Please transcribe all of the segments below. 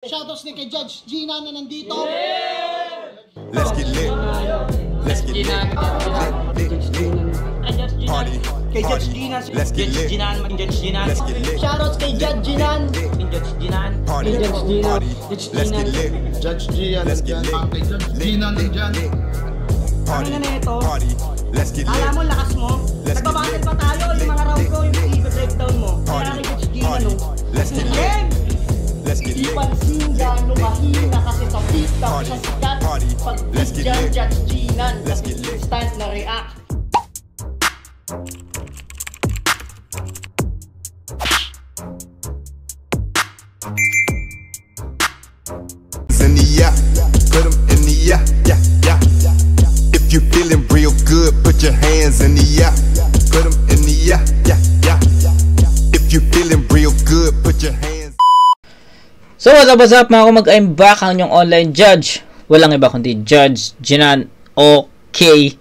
Shoutouts ni kay Judge Gina na nandito. Let's get lit. Let's get lit. Party. Kay Judge Gina. Let's get lit. Let's get lit. Shoutouts kay Judge Gina. Party. Party. Let's get lit. Judge Gian. Let's get lit. Kay Judge Gina nandyan. Party. Ano na ito? Party. Let's get lit. Alam mo, lakas mo. Let's get Nagbabattle lit. pa tayo. Yung mga round ko, yung i-breakdown mo. Party. Kaya kay Judge Gina, Party. no? Let's get lit. Game! Let's get Di lit. pansin gano'ng mahina kasi sa pista Party. siya sikat. Party. Pag Let's get dyan lit. Judge Gina, Let's get lit. instant na react. In the yeah, put 'em in the yeah, yeah, yeah. If you feeling real good, put your hands in the yeah, put 'em in the yeah, yeah, yeah. If you feeling real good, put your hands. So what's up mga kumag, I'm back, ang inyong online judge. Walang iba kundi Judge Jinan. Okay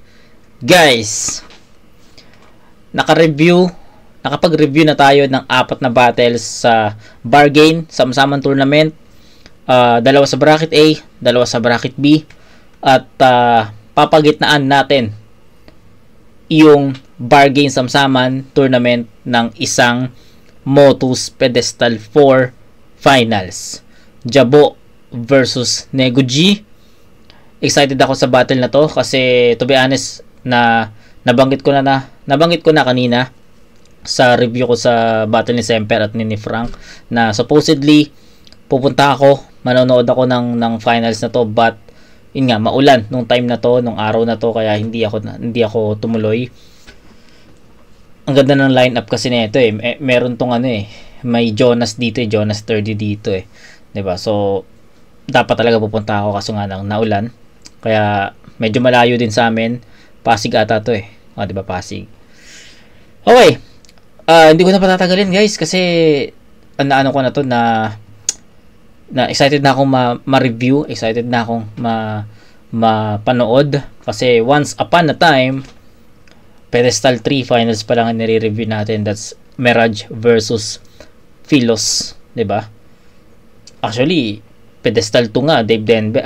guys, nakapag-review na tayo ng 4 na battles sa bargain, sama-samang tournament. Dalawa sa bracket A, dalawa sa bracket B, at papagitnaan natin yung bargain samsaman tournament ng isang Motus Pedestal 4 Finals. Jabo versus Nego G. Excited ako sa battle na to kasi to be honest, nabanggit ko na kanina sa review ko sa battle ni Semper at ni Frank na supposedly pupunta ako, manonood ako ng finals na to, but yun nga, maulan nung time na to, nung araw na to, kaya hindi ako tumuloy. Ang ganda ng lineup kasi nito meron tong may Jonas dito, Jonas 30 dito 'di ba? So dapat talaga pupunta ako kaso nga nang naulan. Kaya medyo malayo din sa amin. Pasig ata to 'di ba, Pasig. Okay. Hindi ko na patatagalin guys kasi ano ko na to na excited na akong ma-review, excited na akong mapanood kasi once upon a time Pedestal 3 finals pa lang ang nire-review natin. That's Mirage versus Philos, 'di ba? Actually, Pedestal 2 nga, Dave Denver.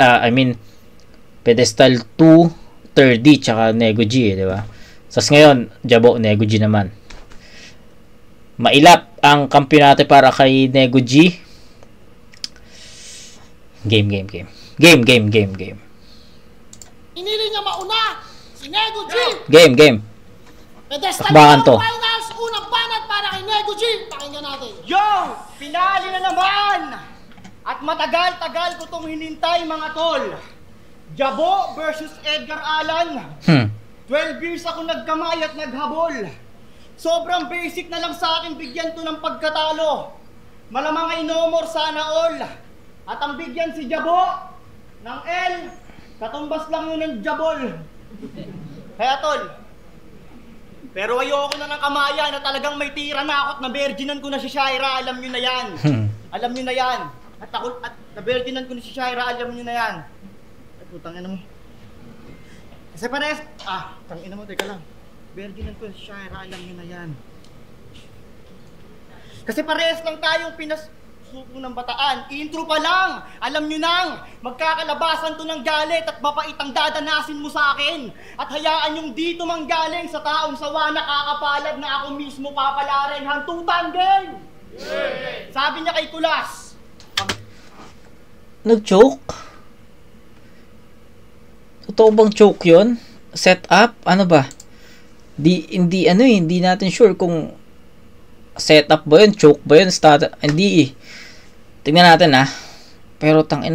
Pedestal 2 3D tsaka Nego G, 'di ba? Sas ngayon, Jabo Nego G naman. Mailap ang kampeonato para kay Nego G. Game. Inili niya mauna si Nego G. Game. Pedestal Takbakan to. Finals, unang banat para kay Nego G. Pakinggan natin. Yo! Pinali na naman! At matagal-tagal ko itong hinintay mga tol. Jabo versus Edgar Allan. 12 years ako nagkamay at naghabol. Sobrang basic na lang sa akin bigyan to ng pagkatalo. Malamang ay no more sana all. At ang bigyan si Jabo ng L, katumbas lang yun ng Jabol. Kaya tol, pero ayoko na ng kamaya na talagang may tira na ako at na-virginan ko na si Shaira, alam nyo na yan. Alam nyo na yan. At na-virginan ko na si Shaira, alam nyo na yan. Ay putang ina mo. Kasi pares, tangina mo, teka lang. Virginan ko na si Shaira, alam nyo na yan. Kasi pares lang tayong suko ng bataan. Intro pa lang. Alam nyo nang magkakalabasan to ng galit at mapait ang dadanasin mo sa akin. At hayaan yung dito manggaling sa taong sawa nakakapalad na ako mismo papalarin. Hantutan din! Yeah. Sabi niya kay Kulas. Nag-choke? Totoo bang choke yun? Set up? Ano ba? Hindi natin sure kung set up ba yun, choke ba yun, hindi tingnan natin pero ang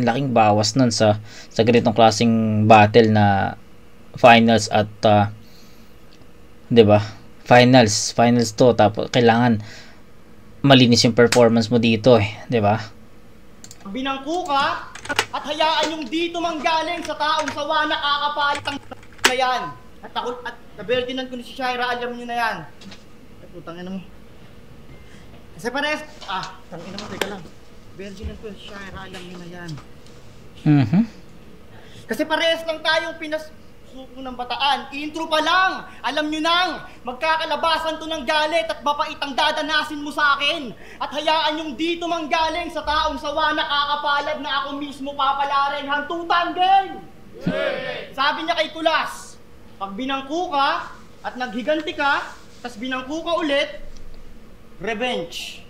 laking bawas nun sa ganitong klaseng battle na finals at 'di ba? Finals to, tapos kailangan malinis yung performance mo dito 'di ba? Binangko ka at hayaan yung dito manggaling sa taong sawa nakakapalit ang na yan. At na-virginan ko ni si Shaira, alam niyo na yan. Ay putang ina mo. Kasi pares, tangina mo, teka lang. Virginan ko si Shaira, alam niyo na yan. Kasi pares lang tayong suko ng bataan. Intro pa lang, alam nyo nang, magkakalabasan to ng galit at mapait ang dadanasin mo sa akin. At hayaan yung dito manggaling sa taong sawa na kakapalad na ako mismo papalarin. Hantutan din! Sabi niya kay Kulas, pag binangko ka at naghiganti ka, tas binangko ka ulit, revenge.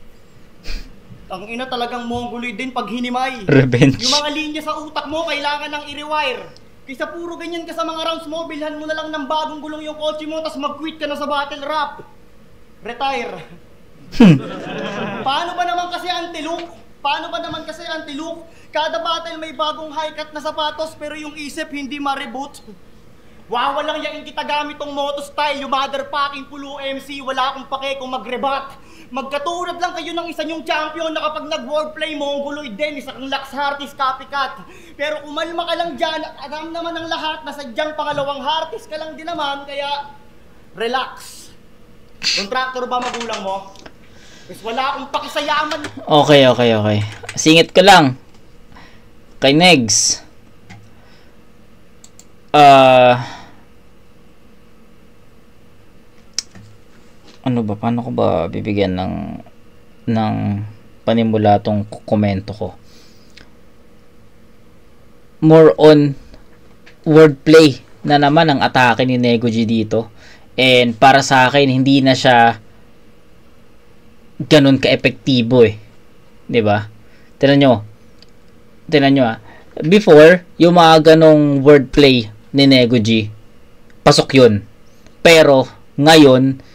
Ang ina talagang mongoloid din pag hinimay. Revenge. Yung mga linya sa utak mo, kailangan ng i-rewire. Kaysa puro ganyan ka sa mga rounds mo, bilhan mo na lang ng bagong gulong yung kotse mo, tas mag-quit ka na sa battle rap. Retire. Paano ba naman kasi anti-look? Paano ba naman kasi anti-look? Kada battle may bagong high-cut na sapatos, pero yung isip hindi ma-reboot. Wawalang yakin kita gamit tong moto style, yung motherfucking pulo MC, wala akong pake kung mag-rebat. Magkatulad lang kayo ng isa nyong champion na kapag nag-wordplay mo, mongoloid din, isa kang Lax Hartis copycat. Pero kumalma ka lang dyan, alam naman ng lahat na sadyang pangalawang Hartis ka lang din naman, kaya relax. Kontraktor ba magulang mo? Mas wala akong pakisayaman. Okay. Singit ko lang. Kay Negs. Ano ba, paano ko ba bibigyan ng panimula tong komento ko? More on wordplay na naman ang atake ni Nego G dito. And para sa akin, hindi na siya ganun ka-epektibo eh. 'Di ba? Tingnan nyo ah. Before, yung mga ganong wordplay ni Nego G, pasok yun. Pero, ngayon,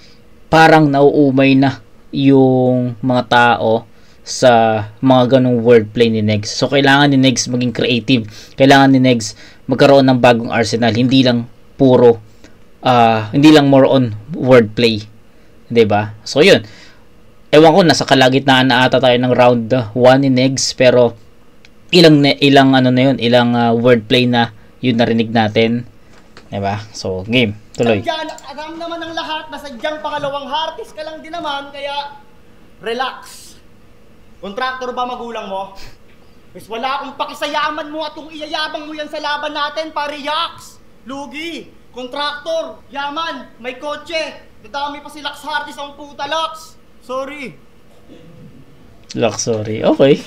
parang nauumay na yung mga tao sa mga ganong wordplay ni Negs. So, kailangan ni Negs maging creative. Kailangan ni Negs magkaroon ng bagong arsenal. Hindi lang more on wordplay. 'Di ba? So, yun. Ewan ko, nasa kalagitnaan na ata tayo ng round 1 ni Negs. Pero, ilang wordplay na yun narinig natin. 'Di ba? So, game. Tuloy. Alam naman ng lahat na sadyang pangalawang Hartis ka lang din naman, kaya relax. Kontraktor ba magulang mo? Mas wala akong pakisayaman mo at kung iyayabang mo yan sa laban natin, pare-yaks. Lugi, kontraktor, yaman, may kotse. Dadami pa si Lax Hartis ang puta, Lax. Sorry. Luxury, okay.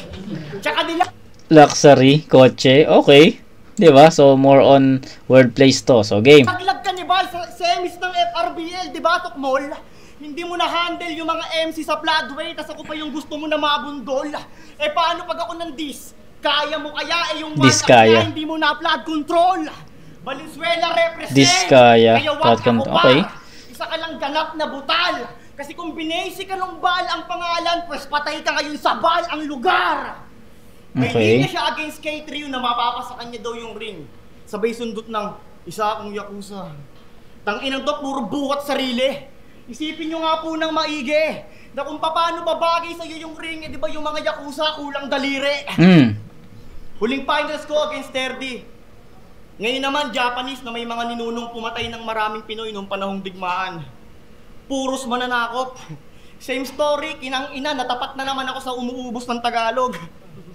Tsaka nila. Luxury, kotse, okay. 'Di ba? So more on wordplays to. So game. Naglag ka ni Val sa semis ng FRBL, 'di ba, Tokmol? Hindi mo na handle yung mga MC sa floodway, tas ako pa yung gusto mo na mabundol. Eh paano pag ako ng dis? Kaya mo kaya yung dis kaya. Hindi mo na flood control. Valenzuela represent. Dis kaya. Kaya wag ako pa. Okay. Isa ka lang ganap na butal. Kasi kung binasi ka ng Bal ang pangalan, pues patay ka ngayon sa Bal ang lugar. May linya siya against K-Trio na mapapasa kanya daw yung ring. Sabay sundot ng isa akong Yakuza. Tanginang to, puro bukat sarili. Isipin nyo nga po ng maigi na kung paano babagay sa'yo yung ring, di ba yung mga Yakuza kulang daliri. Huling finals ko against Terdy. Ngayon naman, Japanese na may mga ninunong pumatay ng maraming Pinoy noong panahong digmaan. Puros mananakop. Same story, kinang-ina, natapat na naman ako sa umuubos ng Tagalog.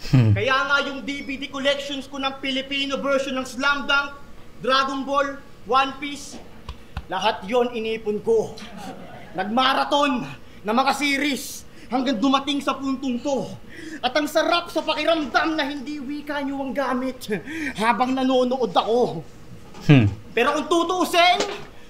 Kaya nga yung DVD collections ko ng Filipino version ng Slam Dunk, Dragon Ball, One Piece, lahat yon inipon ko. Nagmarathon na mga series hanggang dumating sa puntong to. At ang sarap sa pakiramdam na hindi wika nyo ang gamit habang nanonood ako. Pero kung tutuusin,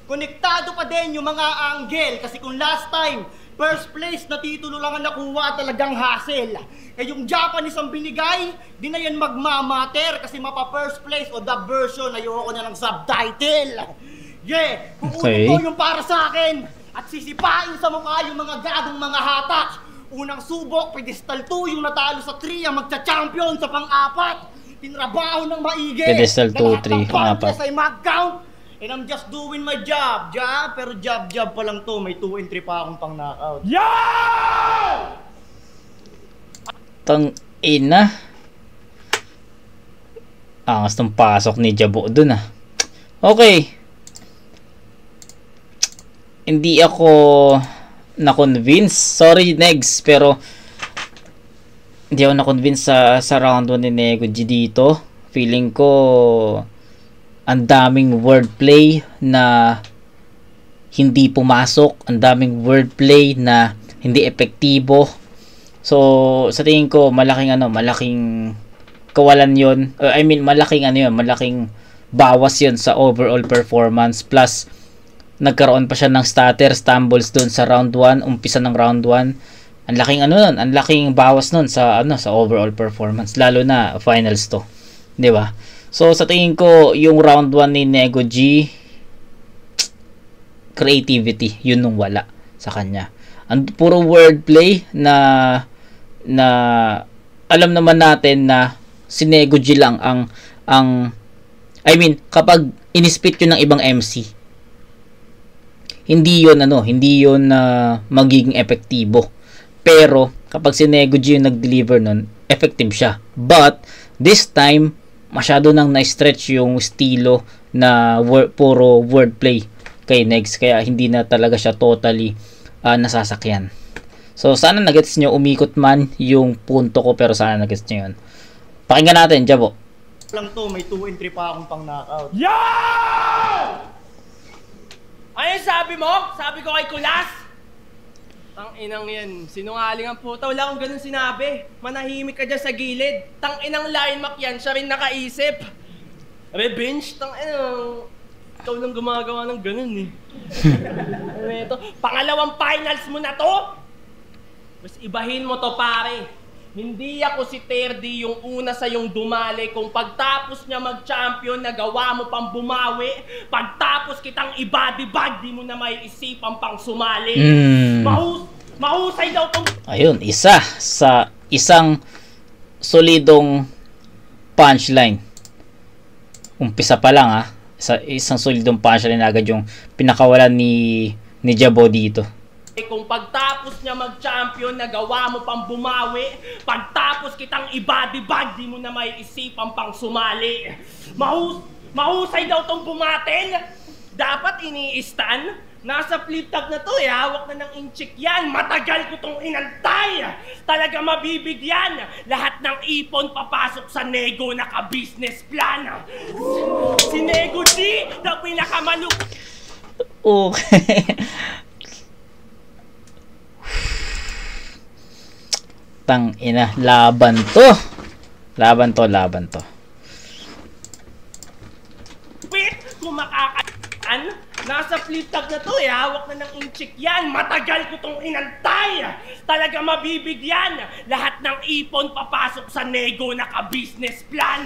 konektado pa din yung mga angle. Kasi kung last time, first place na titulo lang ang nakuha, talagang hassle. Eh yung Japanese ang binigay, di na yan magmamater kasi mapa-first place o dub version, ayoko na ng subtitle. Yeah, kukunin ko yung para sa akin at sisipain sa mukha yung mga gagong mga hatak. Unang subok, pedestal 2, yung natalo sa 3, ang magcha-champion sa pang-4. Tinrabaho ng maigi. Pedestal 2, 3, pang-4. Ay mag-count. And I'm just doing my job. Pero job pa lang to. May 2 and 3 pa akong pang-knockout. Yeah! Tang ina. Angas ng pasok ni Jabo dun ah. Okay. Hindi ako na-convince. Sorry Negs, pero hindi ako na-convince sa round 1 ni Nego G dito. Feeling ko ang daming wordplay na hindi pumasok, ang daming wordplay na hindi epektibo. So sa tingin ko malaking kawalan 'yon. Malaking bawas 'yon sa overall performance. Plus nagkaroon pa siya ng stutter, stumbles doon sa round 1, umpisa ng round 1. Ang laking bawas nun sa overall performance, lalo na finals to, 'di ba? So sa tingin ko yung round 1 ni Nego G, creativity, yun nung wala sa kanya. Ang puro wordplay na alam naman natin na si Nego G lang kapag inispit yun ng ibang MC, hindi yun magiging epektibo. Pero kapag si Nego G yung nag-deliver nun, effective siya. But this time masyado nang na-stretch yung estilo na puro wordplay kay Negs, kaya hindi na talaga siya totally nasasakyan. So sana nagets nyo, umikot man yung punto ko, pero sana nagets nyo yun. Pakinggan natin, Jabo. Lang to, may 2 and 3 pa akong pang knockout. Yo! Ano sabi mo? Sabi ko kay Kulas? Tang inang yan, sinungaling ang puta, wala akong ganun sinabi. Manahimik ka dyan sa gilid. Tang inang line mark yan, siya rin nakaisip. Revenge, tang inang, ikaw lang gumagawa ng ganun eh. Ano ito? Pangalawang finals mo na to? Mas ibahin mo to, pare. Hindi ako si Terdy yung una sa yung dumali. Kung pagtapos niya mag-champion, nagawa mo pang bumawi. Pagtapos kitang ibadibag, di mo na may isipan pang sumali. Mahusay daw tong... Ayun, isa sa isang solidong punchline. Umpisa pa lang isang solidong punchline agad yung pinakawalan ni Jabo dito. Kung pagtapos niya mag-champion, nagawa mo pang bumawi. Pagtapos kitang ibadibag, di mo na may isipan pang sumali. Mahusay daw tong bumatel. Dapat ini-stan. Nasa flip tab na to hawak na ng inchik yan. Matagal ko tong inantay. Talaga mabibigyan. Lahat ng ipon papasok sa Nego, naka-business plan. Si Nego G, na pinakamaluk... Okay. Tang ina, laban to. Wait, kung makakaan, nasa flip tab na to hawak na ng inchik yan. Matagal ko tong inantay. Talaga mabibigyan. Lahat ng ipon papasok sa Nego, naka-business plan.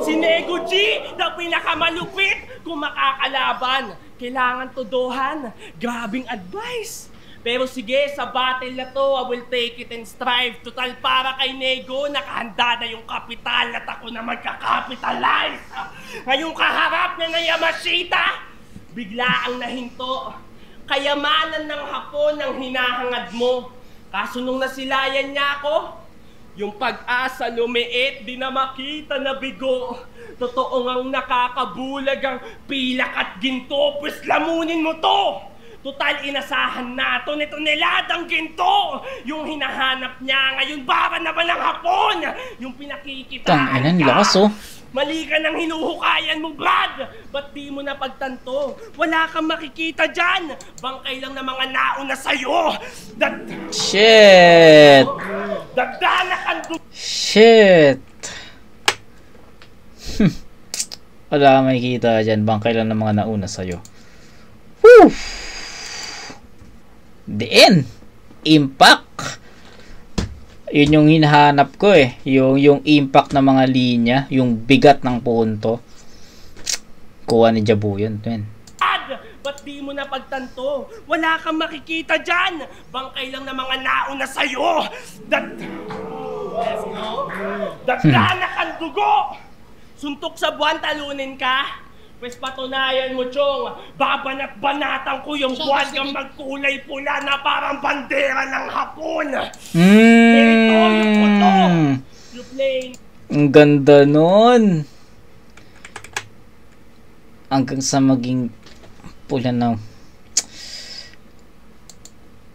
Si Nego G, na pinakamalupit. Kung makakalaban, kailangan todohan. Grabing advice. Pero sige, sa battle na to, I will take it and strive. Total para kay Nego, nakahanda na yung kapital at ako na magkakapitalize. Ngayong kaharap na Yamashita, bigla ang nahinto. Kayamanan ng Hapon ang hinahangad mo. Kaso nung nasilayan niya ako, yung pag-asa lumiit, di na makita na bigo. Totoo ngang nakakabulag ang pilak at ginto, pues lamunin mo to. Total inasahan na to nito niladang ginto. Yung hinahanap niya ngayon, bara na ba ng Hapon? Yung pinakikitaan Tang-inan, ka. lakas Mali ka ng hinuhukayan mo, Brad. Ba't di mo napagtanto? Wala kang makikita dyan. Bangkay lang ng mga nauna sa'yo. Shit. Dagdanak ang Shit. Wala kang makikita dyan. Bangkay lang ng mga nauna sa'yo. Woo! The end. Impact. Yun yung hinahanap ko eh. Yung impact ng mga linya, yung bigat ng punto. Kuha ni Jabo yun, men. Ba't di mo napagtanto? Wala kang makikita dyan. Bangkay lang ng mga nauna sa'yo. Let's go. Dagdanak ang dugo. Suntok sa buwan, talunin ka. Pwes patunayan mo, Chong. Babanat-banatan ko yung buwan kang magkulay pula na parang bandera ng Hapon. Ito yung puto. You play. Ang ganda nun. Hanggang sa maging pula na.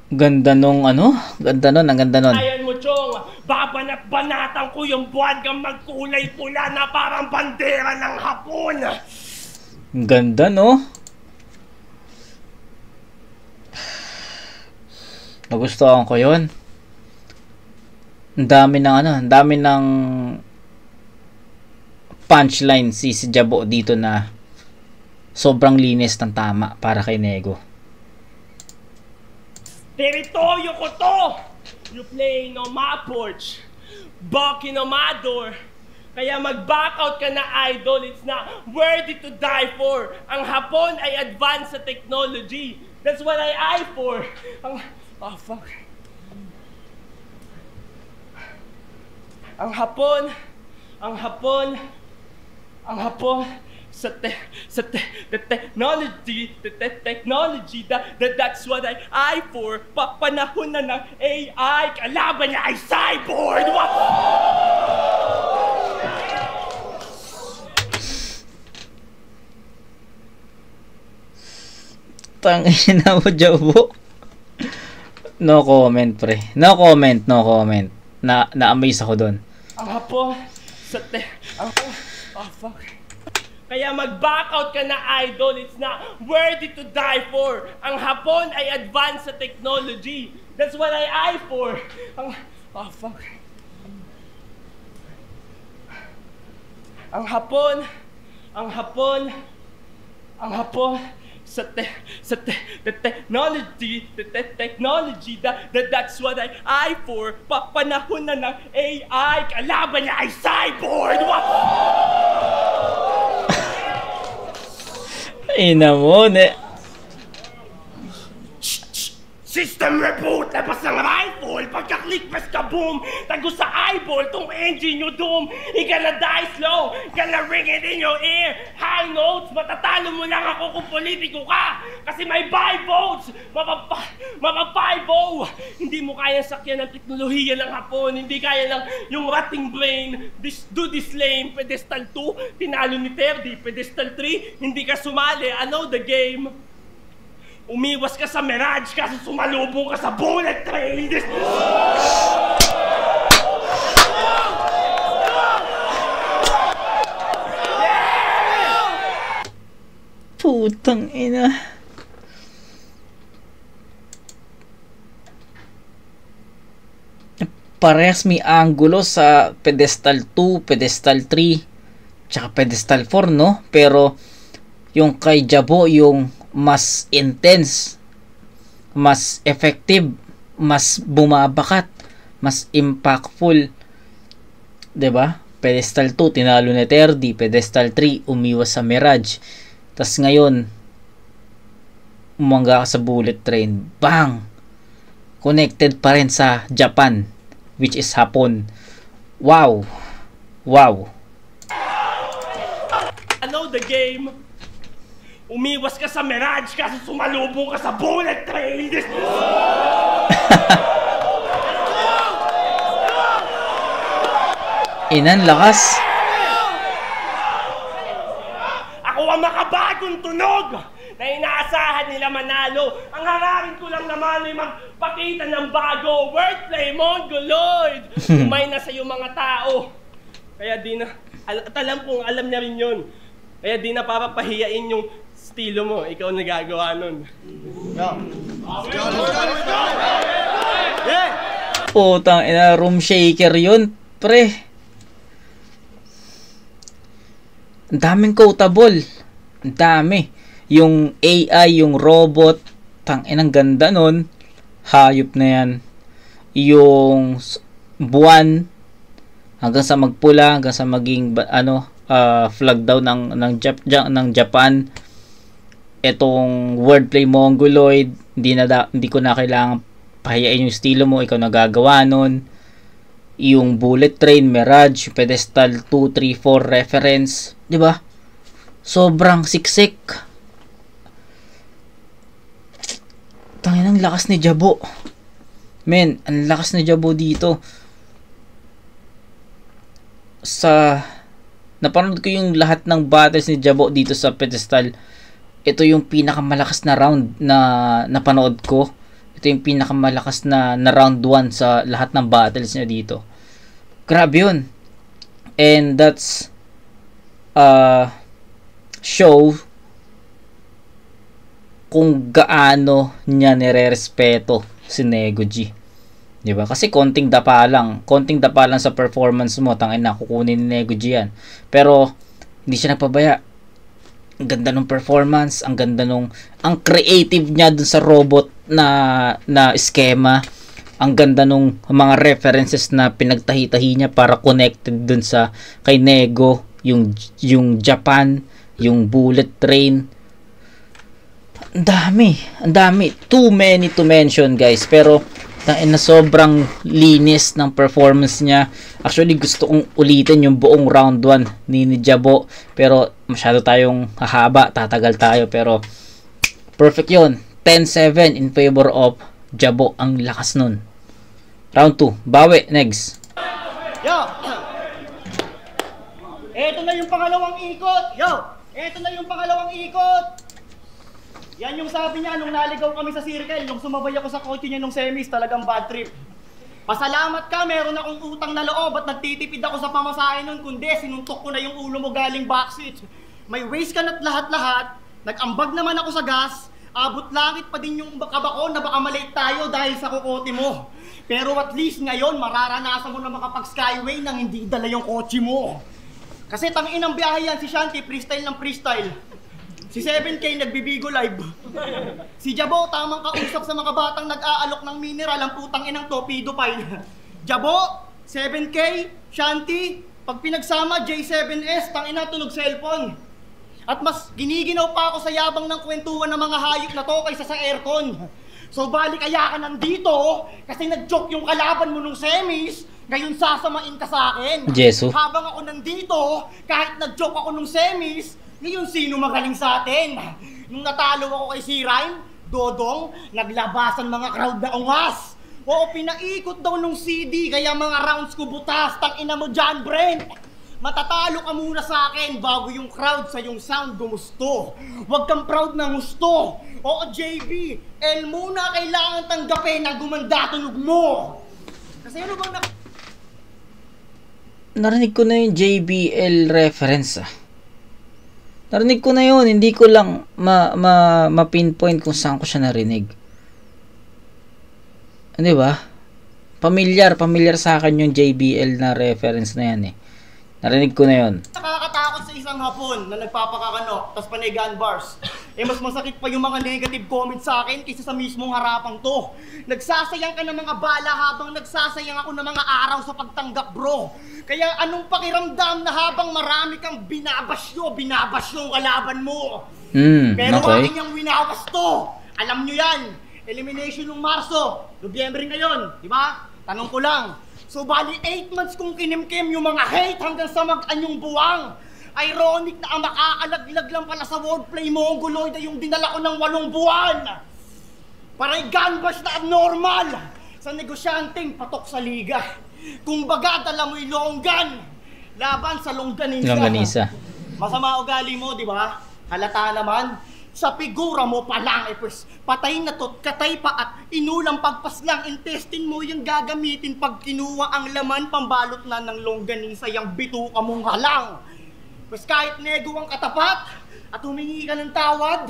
Ganda nung ano? Ganda nun, ang ganda nun. Patunayan mo, Chong. babanat-banatan ko yung buwan kang magkulay pula na parang bandera ng Hapon. Ang ganda, no? Nagustuhan ko yun. Ang dami ng punchline si Jabo dito na sobrang linis ng tama para kay Nego. Teritoryo ko to! You play no my porch, barking on my door. Kaya mag-back out ka na, idol. It's not worthy to die for. Ang Hapon ay advanced sa technology. That's what I eye for. Oh, fuck. Ang Hapon sa technology, that's what I eye for. Panahon na ng AI, kalaban niya ay cyborg! Tangina mo, Jabo. No comment, pre. No comment. Na-amaze ako doon. Ang Hapon sa oh, fuck. Kaya mag-back out ka na, idol. It's not worthy to die for. Ang Hapon ay advanced sa technology. That's what I eye for. Oh, fuck. Ang Hapon sa technology, that's what I eye for. Panahon na ng AI, kalaban niya ay cyborg! Ina mo, System reboot, labas ng rifle. Pagka-click, press ka boom. Tago sa eyeball, tong engine nyo doom. You gonna die slow, gonna ring it in your ear. High notes, matatalo mo lang ako kung politiko ka. Kasi may 5 votes, mapa-5-0. Hindi mo kaya sakyan ng teknolohiya ng Hapon. Hindi kaya lang yung rating brain. Do this lame, pedestal 2. Tinalo ni Terdi, pedestal 3. Hindi ka sumali, I know the game. Umiwas ka sa Mirage kasi sumalubong ka sa bullet train. Putang ina. Parehas may angulo sa pedestal 2, pedestal 3, tsaka pedestal 4, no? Pero yung kay Jabo, yung mas intense, mas effective, mas bumabakat, mas impactful, 'di ba? Pedestal 2 tinalo ni Terdi, pedestal 3 umiwas sa Mirage. Tas ngayon umangga ka sa bullet train. Bang! Connected pa rin sa Japan, which is Hapon. Wow. I know the game. Umiwas ka sa Mirage kasi sumalubong ka sa bullet train. Inan lakas. Ako ang makabagong tunog na inaasahan nila manalo. Ang harapin ko lang naman ay magpakita ng bago. Wordplay, Mongoloid. Umay na sa iyo mga tao. Kaya di na, alam niya rin yun. Kaya di na papahiyain yung estilo mo, ikaw nagagawa nun. Putang ina, room shaker yun, pre. Ang daming quotable. Ang dami. Yung AI, yung robot, tang inang ganda nun. Hayop na yan. Yung buwan, hanggang sa magpula, hanggang sa maging flag daw ng Japan. Etong wordplay Mongoloid, hindi ko na kailangan pahiyain yung estilo mo, ikaw nagagawa nun. Yung bullet train, Mirage, pedestal 2, 3, 4 reference, 'di ba? Sobrang siksik. Tangin, ang lakas ni Jabo. Men, ang lakas ni Jabo dito. Napanood ko yung lahat ng battles ni Jabo dito sa pedestal. Ito yung pinakamalakas na round na napanood ko. Ito yung pinakamalakas na round 1 sa lahat ng battles niya dito. Grabe yun. And that's show kung gaano niya nire-respeto si Nego G. 'Di ba? Kasi konting dapa lang sa performance mo, tangin na kukunin ni Nego G yan. Pero hindi siya nagpabaya. Ang ganda ng performance, ang creative niya dun sa robot na schema. Ang ganda nung mga references na pinagtahi-tahi niya para connected dun sa kay Nego, yung Japan, yung bullet train. Ang dami. Too many to mention, guys. Pero na sobrang linis ng performance niya. Actually, gusto kong ulitin yung buong round 1 ni Jabo. Pero masyado tayong hahaba, tatagal tayo. Pero perfect yun. 10-7 in favor of Jabo. Ang lakas nun. Round 2. Bawi, Negs. Yo! Eto na yung pangalawang ikot. Yan yung sabi niya nung naligaw kami sa circle, nung sumabay ako sa kotse niya nung semis, talagang bad trip. Pasalamat ka, meron akong utang na loob at nagtitipid ako sa pamasahe nun, kundi sinuntok ko na yung ulo mo galing backseat. May waste ka na't lahat-lahat, nag-ambag naman ako sa gas, abot langit pa din yung kabako na baka malate tayo dahil sa kukote mo. Pero at least ngayon, mararanasan mo na makapag-skyway nang hindi dala yung kotse mo. Kasi tangin ang biyahe yan si Shanti, freestyle ng freestyle. Si 7K nagbibigo live. Si Jabo, tamang kausap sa mga batang nag-aalok ng mineral, ang putang inang to, pedophile. Jabo, 7K, Shanti, pag pinagsama, J7S, tangina tunog cellphone. At mas giniginaw pa ako sa yabang ng kwentuhan ng mga hayop na to kaysa sa aircon. So balik kaya ka nandito, kasi nag-joke yung kalaban mo nung semis, ngayon sasamain ka sa akin. Jesu. Habang ako nandito, kahit nag-joke ako nung semis, ngayon sino magaling sa atin? Nung natalo ako kay C-Rhyme, Dodong, naglabasan mga crowd na ungas. Oo, pinaikot daw nung CD, kaya mga rounds ko butas, tangina mo dyan, Brent. Matatalo ka muna sa akin bago yung crowd sa yung sound gumusto. Huwag kang proud na gusto. Oo, JB, L muna kailangan tanggapin na gumanda tunog mo. Kasi ano bang narinig ko na yung JBL reference Narinig ko na yun, hindi ko lang ma-pinpoint kung saan ko siya narinig. Di ba? Familiar sa akin yung JBL na reference na yan eh. Narinig ko na yun. Nakakatakot sa isang hapon na nagpapakakano, tas panay gun bars. Mas masakit pa yung mga negative comments sa akin kaysa sa mismong harapang to. Nagsasayang ka ng mga bala habang nagsasayang ako ng mga araw sa pagtanggap, bro. Kaya anong pakiramdam na habang marami kang binabasyo ang kalaban mo? Pero okay. aking yung winawas to. Alam nyo yan. Elimination ng Marso. Nobyembre ngayon, di ba? Tanong ko lang. So bali 8 months kong kinimkim yung mga hate hanggang sa mag-anyong buwang. Ironic na ang makakalaglag lang pala sa wordplay mo ang guloy na yung dinala ko ng 8 buwan. Parang gunbash na abnormal sa negosyanteng patok sa liga. Kung baga dala mo'y longgan laban sa longganisa. Masama ugali mo, di ba? Halata naman. Sa figura mo pa lang, patay na tot, katay pa at inulang pagpas lang, intestine mo yung gagamitin pag kinuha ang laman, pambalot na ng longganisa, yung bituka mong halang. Pues kahit nego ang katapat at humingi ka ng tawad,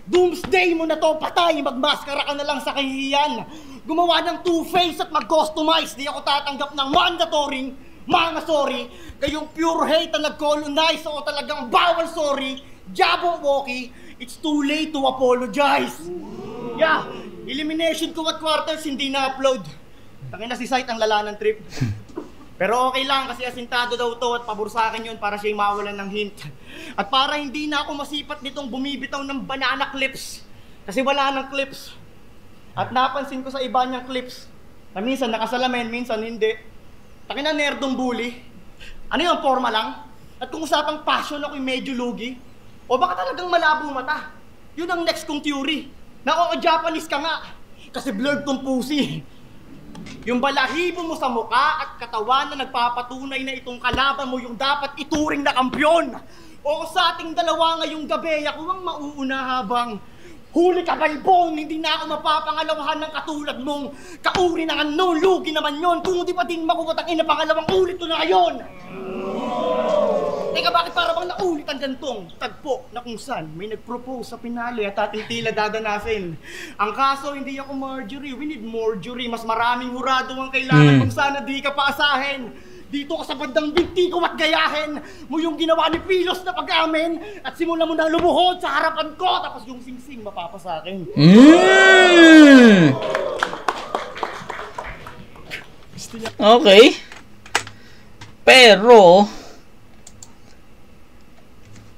doomsday mo na to, patay, magmaskara ka na lang sa kahihiyan. Gumawa ng two-face at mag-customize, di ako tatanggap ng mandatory, mga sorry, kayong pure hate na nag-colonize o talagang bawal sorry, Jabo Woki, it's too late to apologize. Yeah, elimination ko at quarters hindi na-upload. Tangin na si Sight ang lala ng trip. Pero okay lang kasi asintado daw to at pabor sa akin yun para siya'y mawalan ng hint. At para hindi na ako masipat nitong bumibitaw ng banana clips. Kasi wala ng clips. At napansin ko sa iba niyang clips na minsan nakasalamin, minsan hindi. Tangin na nerdong bully. Ano yun, forma lang? At kung usapang passion ako'y medyo lugi. O baka talagang malabo mata. Yun ang next kong theory. Na Japanese ka nga. Kasi blurred tong pusi. Yung balahibo mo sa muka at katawan na nagpapatunay na itong kalaban mo yung dapat ituring na kampyon. O sa ating dalawa ngayong gabi, ako ang mauuna habang Huli ka, balbon! Hindi na ako mapapangalawahan ng katulad mong kauri ng unknown. Lugi naman yon. Kung di pa din makugot ang ina, pangalawang ulit ko na ngayon. Teka, bakit para bang naulit ang gantong tagpo na kung saan may nag-propose sa pinali at ating tila dadanasin? Ang kaso, hindi ako Marjorie. We need more jury. Mas maraming hurado ang kailangan kung sana di ka paasahin. Dito ka sa bandang binti ko at gayahin mo yung ginawa ni Pilos na pag-amin at simulan mo na lumuhod sa harapan ko tapos yung singsing mapapasakin. Okay. Pero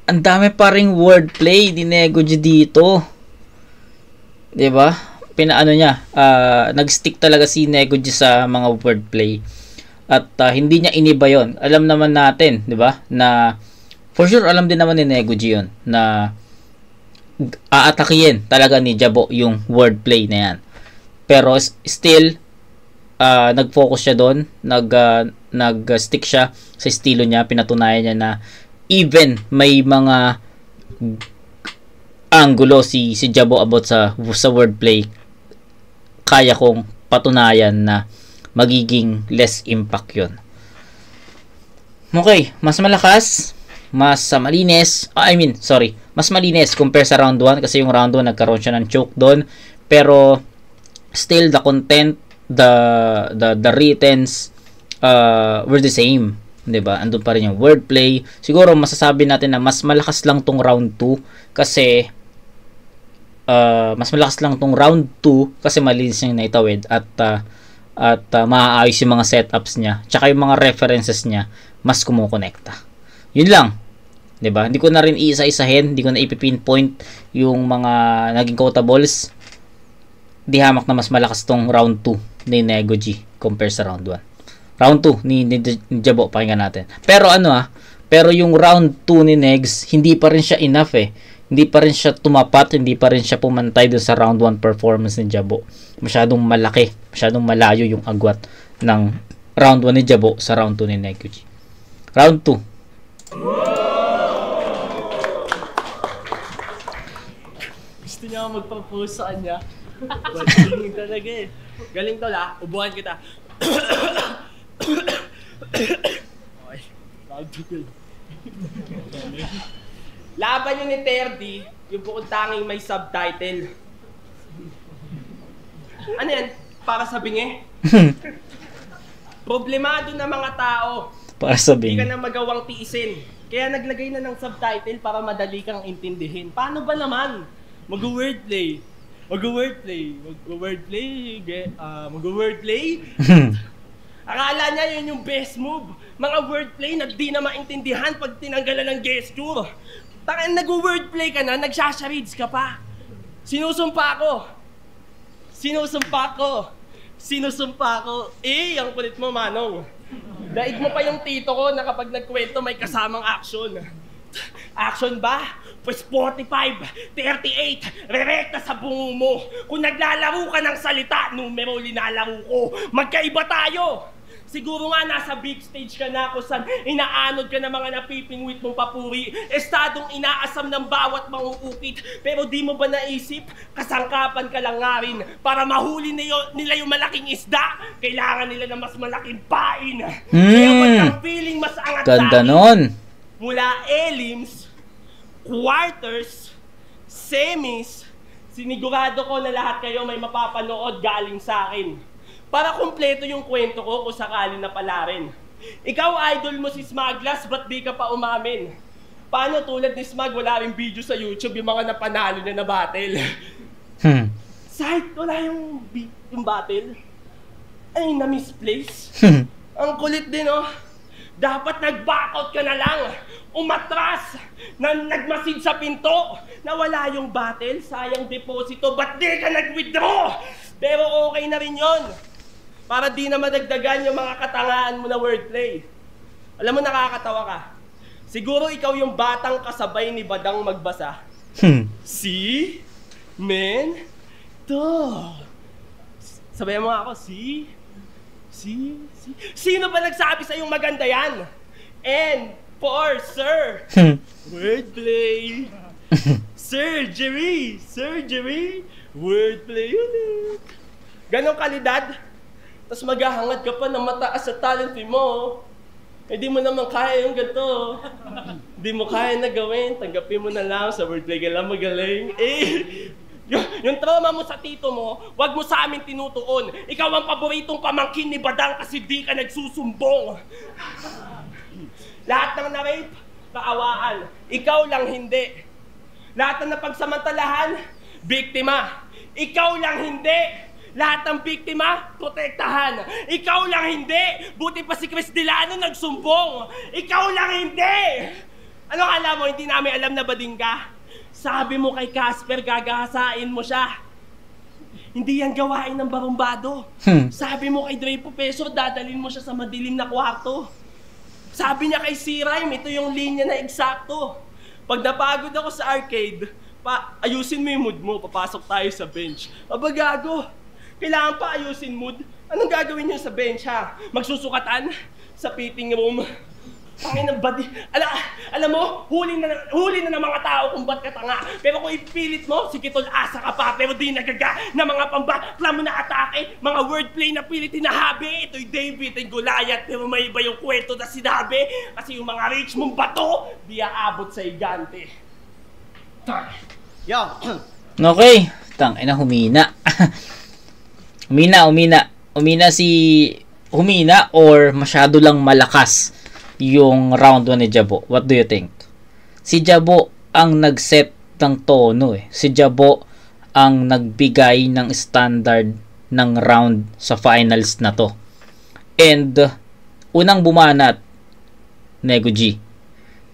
ang dami pa ring wordplay dinego dito. 'Di ba? Pinaano niya, nag-stick talaga si Nego sa mga wordplay. At hindi niya iniba yon. Alam naman natin, 'di ba? Na for sure alam din naman ni Nego yon na aatakihin talaga ni Jabo yung wordplay na yan. Pero still nag-focus siya doon, nag-stick siya sa estilo niya, pinatunayan niya na even may mga angulo si Jabo about sa wordplay, kaya kong patunayan na magiging less impact yun. Okay, mas malakas, mas malinis, mas malinis compare sa round 1 kasi yung round 1 nagkaroon siya ng choke doon, pero still the content, the writtens were the same, 'di ba? Andun pa rin yung wordplay. Siguro masasabi natin na mas malakas lang tong round 2 kasi malinis yung naitawid at maaayos yung mga setups niya, tsaka yung mga references niya mas kumukonekta. Yun lang, 'di ba? Hindi ko na rin iisa-isahin, hindi ko na ipipinpoint yung mga naging quotables. Di hamak na mas malakas tong round 2 ni Nego G compare sa round 1. Round 2 ni Jabo, pakinggan natin. Pero pero yung round 2 ni Negs, hindi pa rin siya enough eh. Hindi pa rin siya tumapat, hindi pa rin siya pumantay dun sa round 1 performance ni Jabo. Masyadong malaki, masyadong malayo yung agwat ng round 1 ni Jabo sa round 2 ni Nego G. Round 2. Gusto niya ako magpapose sa kanya. Galing talaga eh. Galing tol ah. Ubuhan kita. Okay. Round 2. Laban yun ni Terdy, yung bukod tanging may subtitle. Ano yan? Para sa bingi? Problemado na mga tao. Para sa bingi. Hindi ka na magawang tiisin. Kaya naglagay na ng subtitle para madali kang intindihin. Paano ba naman? Mag-wordplay. Akala niya yun yung best move. Mga wordplay na di na maintindihan pag tinanggalan ng gesture. Tangan nag-wordplay ka na, nagsasharades ka pa. Sinusumpa ko. Ang kulit mo, Manong. Daig mo pa yung tito ko na kapag nagkwento may kasamang action. Action ba? Pues 45, 38, rerekta sa bungo mo. Kung naglalaro ka ng salita, numero linalaro ko. Magkaiba tayo. Siguro nga nasa big stage ka na kung saan inaanod ka ng mga napipingwit mong papuri. Estadong inaasam ng bawat mangungukit. Pero di mo ba naisip, kasangkapan ka lang nga rin. Para mahuli nila yung malaking isda, kailangan nila ng mas malaking pain. Kaya wag kang feeling mas angat Ganda lagi. nun. Mula elims, quarters, semis, sinigurado ko na lahat kayo may mapapanood galing sa akin. Para kumpleto yung kwento ko kung sakali na pala rin. Ikaw idol mo si Smaglas, ba't di ka pa umamin? Paano tulad ni Smag, wala rin video sa YouTube yung mga napanalo na battle? Side, wala yung battle? Ay, na-misplace. Ang kulit din oh. Dapat nag-backout ka na lang. Umatras na nagmasid sa pinto. Nawala yung battle, sayang deposito. Ba't di ka nag-withdraw? Pero okay na rin yon. Para di na madagdagan yung mga katangaan mo na wordplay. Alam mo, nakakatawa ka. Siguro ikaw yung batang kasabay ni Badang magbasa. See? Men? To. Sabayan mo ako, see? Sino ba nagsabi sa'yong maganda yan? And, for sir, wordplay. Surgery! Wordplay ulit. Ganon kalidad. Tapos maghahangad ka pa ng mataas sa talent mo. Hindi mo naman kaya yung ganito. Hindi mo kaya na gawin. Tanggapin mo na lang. Sa wordplay ka lang magaling. Yung trauma mo sa tito mo, wag mo sa amin tinutuon. Ikaw ang paboritong pamangkin ni Badang kasi di ka nagsusumbong. Lahat ng na-rape, kaawaan. Ikaw lang hindi. Lahat ng napagsamantalahan, biktima. Ikaw lang hindi. Lahat ng biktima, protektahan. Ikaw lang hindi. Buti pa si Chris Delano nagsumbong. Ikaw lang hindi. Ano alam mo, hindi namin alam na bading ka? Sabi mo kay Casper, gagahasain mo siya. Hindi yan gawain ng barumbado. Sabi mo kay Dre Professor, dadalhin mo siya sa madilim na kwarto. Sabi niya kay C-Rhyme, ito yung linya na eksakto. Pag napagod ako sa arcade, ayusin mo yung mood mo, papasok tayo sa bench. Aba gago, kailangan pa ayusin mood. Anong gagawin niyo sa bench ha? Magsusukatan? Sa fitting room? Tangin ng body. Alam mo, huli na ng mga tao kung ba't ka tanga. Pero kung ipilit mo, sige tol, asa ka pa, pero di nagaga na mga pambakla mo na atake, mga wordplay na pilit hinahabi. Ito'y David and Goliath, pero may iba yung kwento na sinabi. Kasi yung mga rich mong bato, di aabot sa higante. Yo. Okay. Tangina, humina. Humina or masyado lang malakas yung round 1 ni Jabo. What do you think? Si Jabo ang nag-set ng tono eh. Si Jabo ang nagbigay ng standard ng round sa finals na to. And unang bumanat, Nego G.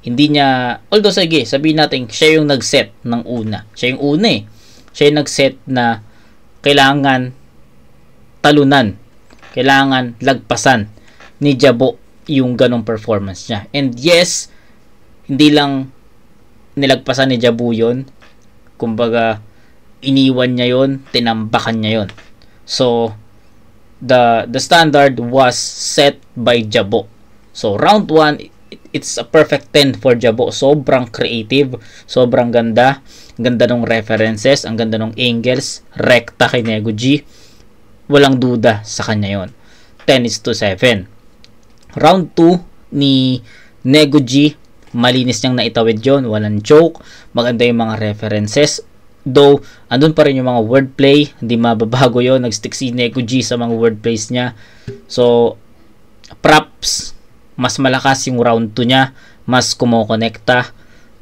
Hindi niya, although sige, sabihin natin siya yung nag-set ng una. Siya yung una eh. Siya yung nag-set na kailangan talunan, kailangan lagpasan ni Jabo yung ganong performance niya. And yes, hindi lang nilagpasan ni Jabu yun. Kumbaga, iniwan niya yun, tinambakan niya yun. So, the standard was set by Jabo. So, round 1, it's a perfect 10 for Jabo. Sobrang creative, sobrang ganda. Ganda ng references, ang ganda ng angles, rekta kay Nego G. Walang duda sa kanya yun. 10-7. Round 2 ni Nego G, malinis niyang naitawid yon, walang joke, maganda yung mga references. Though, andun pa rin yung mga wordplay, hindi mababago yon, nagstick si Nego G sa mga wordplays niya. So, props, mas malakas yung round 2 niya, mas kumokonekta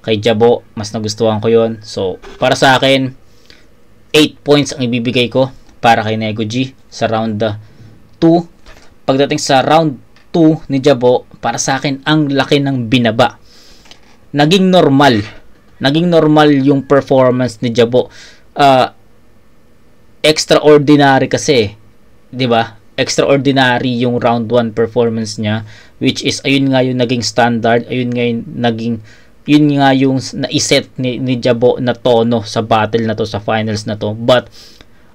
kay Jabo, mas nagustuhan ko yon. So, para sa akin, 8 points ang ibibigay ko para kay Nego G sa round 2. Pagdating sa round 2 ni Jabo, para sa akin ang laki ng binaba. Naging normal yung performance ni Jabo. Extraordinary kasi, 'di ba? Extraordinary yung round 1 performance niya, which is ayun nga yung naging standard, yun nga yung naiset ni Jabo na tono sa battle na to, sa finals na to. But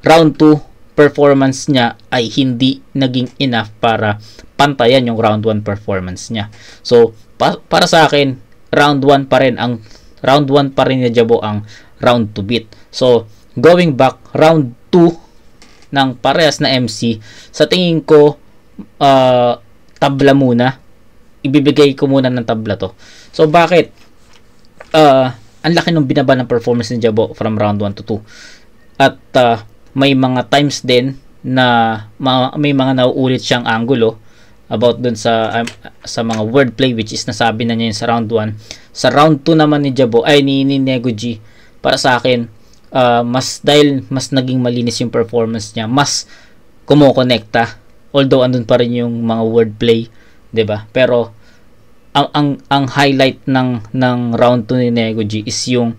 round 2 performance niya ay hindi naging enough para pantayan yung round 1 performance niya. So, para sa akin, round 1 pa rin ni Jabo ang round 2 beat. So, going back, round 2 ng parehas na MC, sa tingin ko, tabla muna. Ibibigay ko muna ng tabla to. So, bakit? Ang laki ng binaba ng performance ni Jabo from round 1 to 2. At, may mga times din na may mga nauulit siyang angulo about dun sa mga wordplay, which is nasabi na niya yun sa round 1. Sa round 2 naman ni Jabo, ni Nego G, para sa akin, dahil mas naging malinis yung performance niya, mas kumokonekta, although andun pa rin yung mga wordplay, 'di ba? Pero ang highlight ng round 2 ni Nego G is yung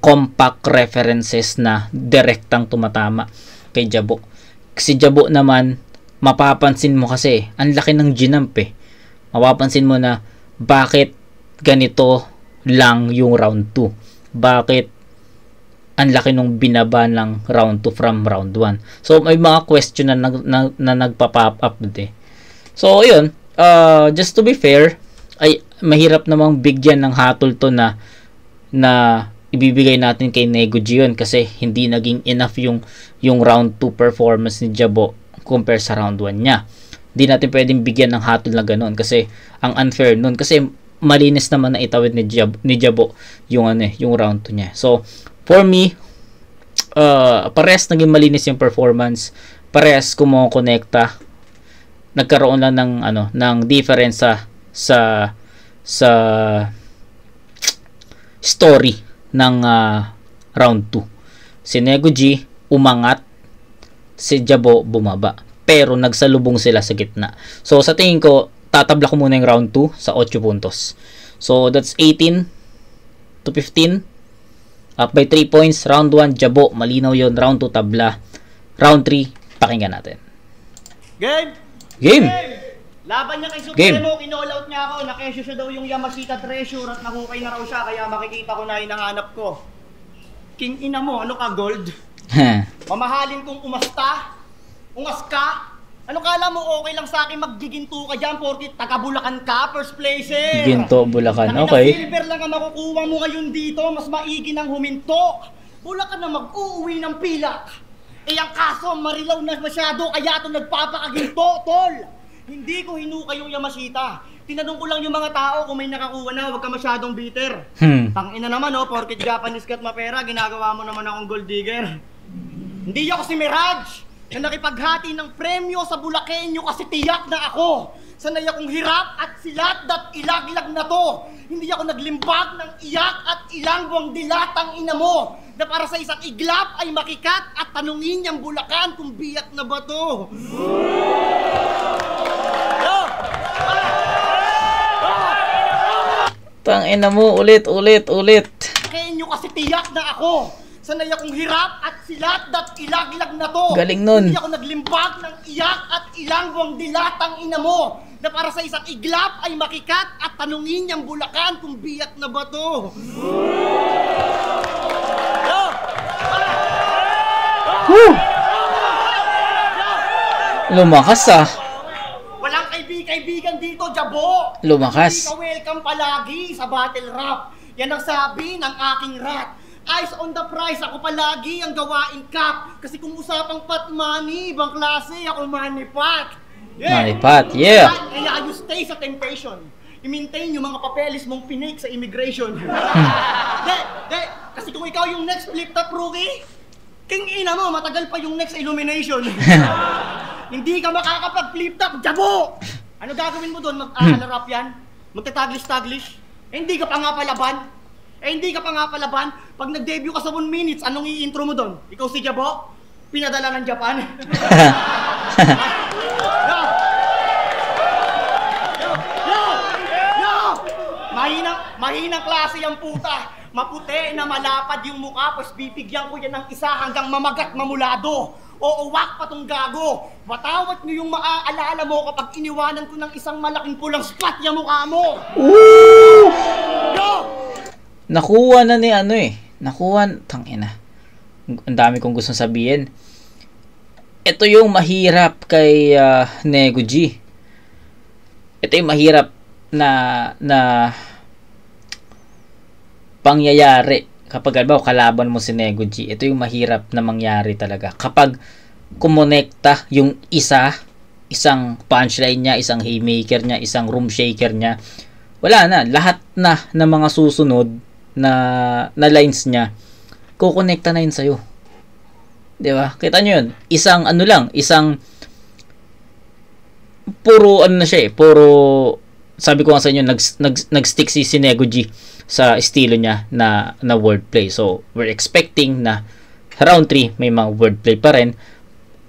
compact references na direktang tumatama kay Jabo. Si Jabo naman, mapapansin mo kasi ang laki ng ginamp eh. Mapapansin mo na bakit ganito lang yung round 2. Bakit ang laki nung binaba ng round 2 from round 1. So may mga question na nagpa-pop up eh. So yun, just to be fair, ay mahirap namang bigyan ng hatol to na ibibigay natin kay Nego G yun kasi hindi naging enough yung round 2 performance ni Jabo compare sa round 1 niya. Hindi natin pwedeng bigyan ng hatol na ganoon kasi ang unfair nun kasi malinis naman na itawid ni Jabo yung yung round 2 niya. So for me, parehas naging malinis yung performance, parehas kumokonekta, nagkaroon lang ng difference sa story ng round 2. Si Nego G umangat, si Jabo bumaba, pero nagsalubong sila sa gitna. So sa tingin ko, tatabla ko muna yung round 2 sa 8 puntos. So that's 18 to 15, up by 3 points. Round 1 Jabo, malinaw yon. Round 2 tabla. Round 3 pakinggan natin. Game. Laban niya kay Supremo, kinall out niya ako, nakesyo siya daw yung Yamashita Treasure at nahukay na raw siya, kaya makikita ko na hinahanap ko. King ina mo, ano ka, gold? Mamahalin kong ungas ka? Ano kala mo okay lang sa akin maggiginto ka dyan, porkit taga Bulacan ka, first placer? Ginto, Bulacan, okay. Silver lang ang makukuha mo ngayon dito, mas maigi ng huminto. Bulacan na mag-uuwi ng pilak. Eh ang kaso, marilaw na masyado, kaya ito nagpapakaginto, tol. Hindi ko hinukay yung Yamashita. Tinanong ko lang yung mga tao kung may nakakuha na, huwag ka masyadong bitter. Tangina naman porkit Japanese kat mapera, ginagawa mo naman akong gold digger. Hindi ako si Mirage na nakipaghati ng premyo sa Bulakenyo kasi tiyak na ako. Sanay akong hirap at silat dat ilaglag na to. Hindi ako naglimbag ng iyak at ilang buwang dilatang ina mo na para sa isang iglap ay makikat at tanungin niyang Bulacan kung biyak na ba to. Tangina mo, ulit. Kenyo kasi tiyak na ako. Sanay akong hirap at silat dat ilaglag na to. Galing nun. Hindi ako naglimbag ng iyak at ilang buwang dilatang ina mo na para sa isang iglap ay makikat at tanungin niyang Bulacan kung biyak na ba to. Lumakas Walang kaibigan dito, Jabo. Lumakas. Hindi ka welcome palagi sa battle rap. Yan ang sabi ng aking rat. Eyes on the prize, ako palagi ang gawain cap. Kasi kung usapang pot money, ibang klase, ako money pot. Money pot, yeah. Kaya you stay sa temptation. I-maintain yung mga papeles mong pinake sa immigration. Kasi kung ikaw yung next flip-top rookie, king ina mo, matagal pa yung next illumination. Hindi ka makakapag-flip-top, Jabo! Ano gagawin mo doon? Mag-alarap yan? Magtataglis-taglish? Hindi ka pa nga palaban. Pag nag-debut ka sa 1 minutes, anong i-intro mo doon? Ikaw si Jabo? Pinadala ng Japan? Mahinang klase yung puta. Maputi na malapad yung mukha, pues bibigyan ko yan ng isa hanggang mamagat mamulado. O uwak pa tong gago. Watawat nyo yung maaalala mo kapag iniwanan ko ng isang malaking pulang spot yung mukha mo. Nakuha na ni tangina. Ang dami kong gustong sabihin. Ito yung mahirap kay Nego G. Ito yung mahirap na pangyayari kapag kalaban mo si Nego G. Ito yung mahirap na mangyari talaga. Kapag kumonekta yung isang punchline niya, isang haymaker niya, isang room shaker niya, wala na. Lahat na ng mga susunod na lines niya, kukonekta na yun sa'yo. Diba? Kita nyo yun? Isang puro na siya puro, sabi ko nga sa inyo, nag-stick si Nego G sa estilo niya na wordplay. So, we're expecting na round 3 may mga wordplay pa rin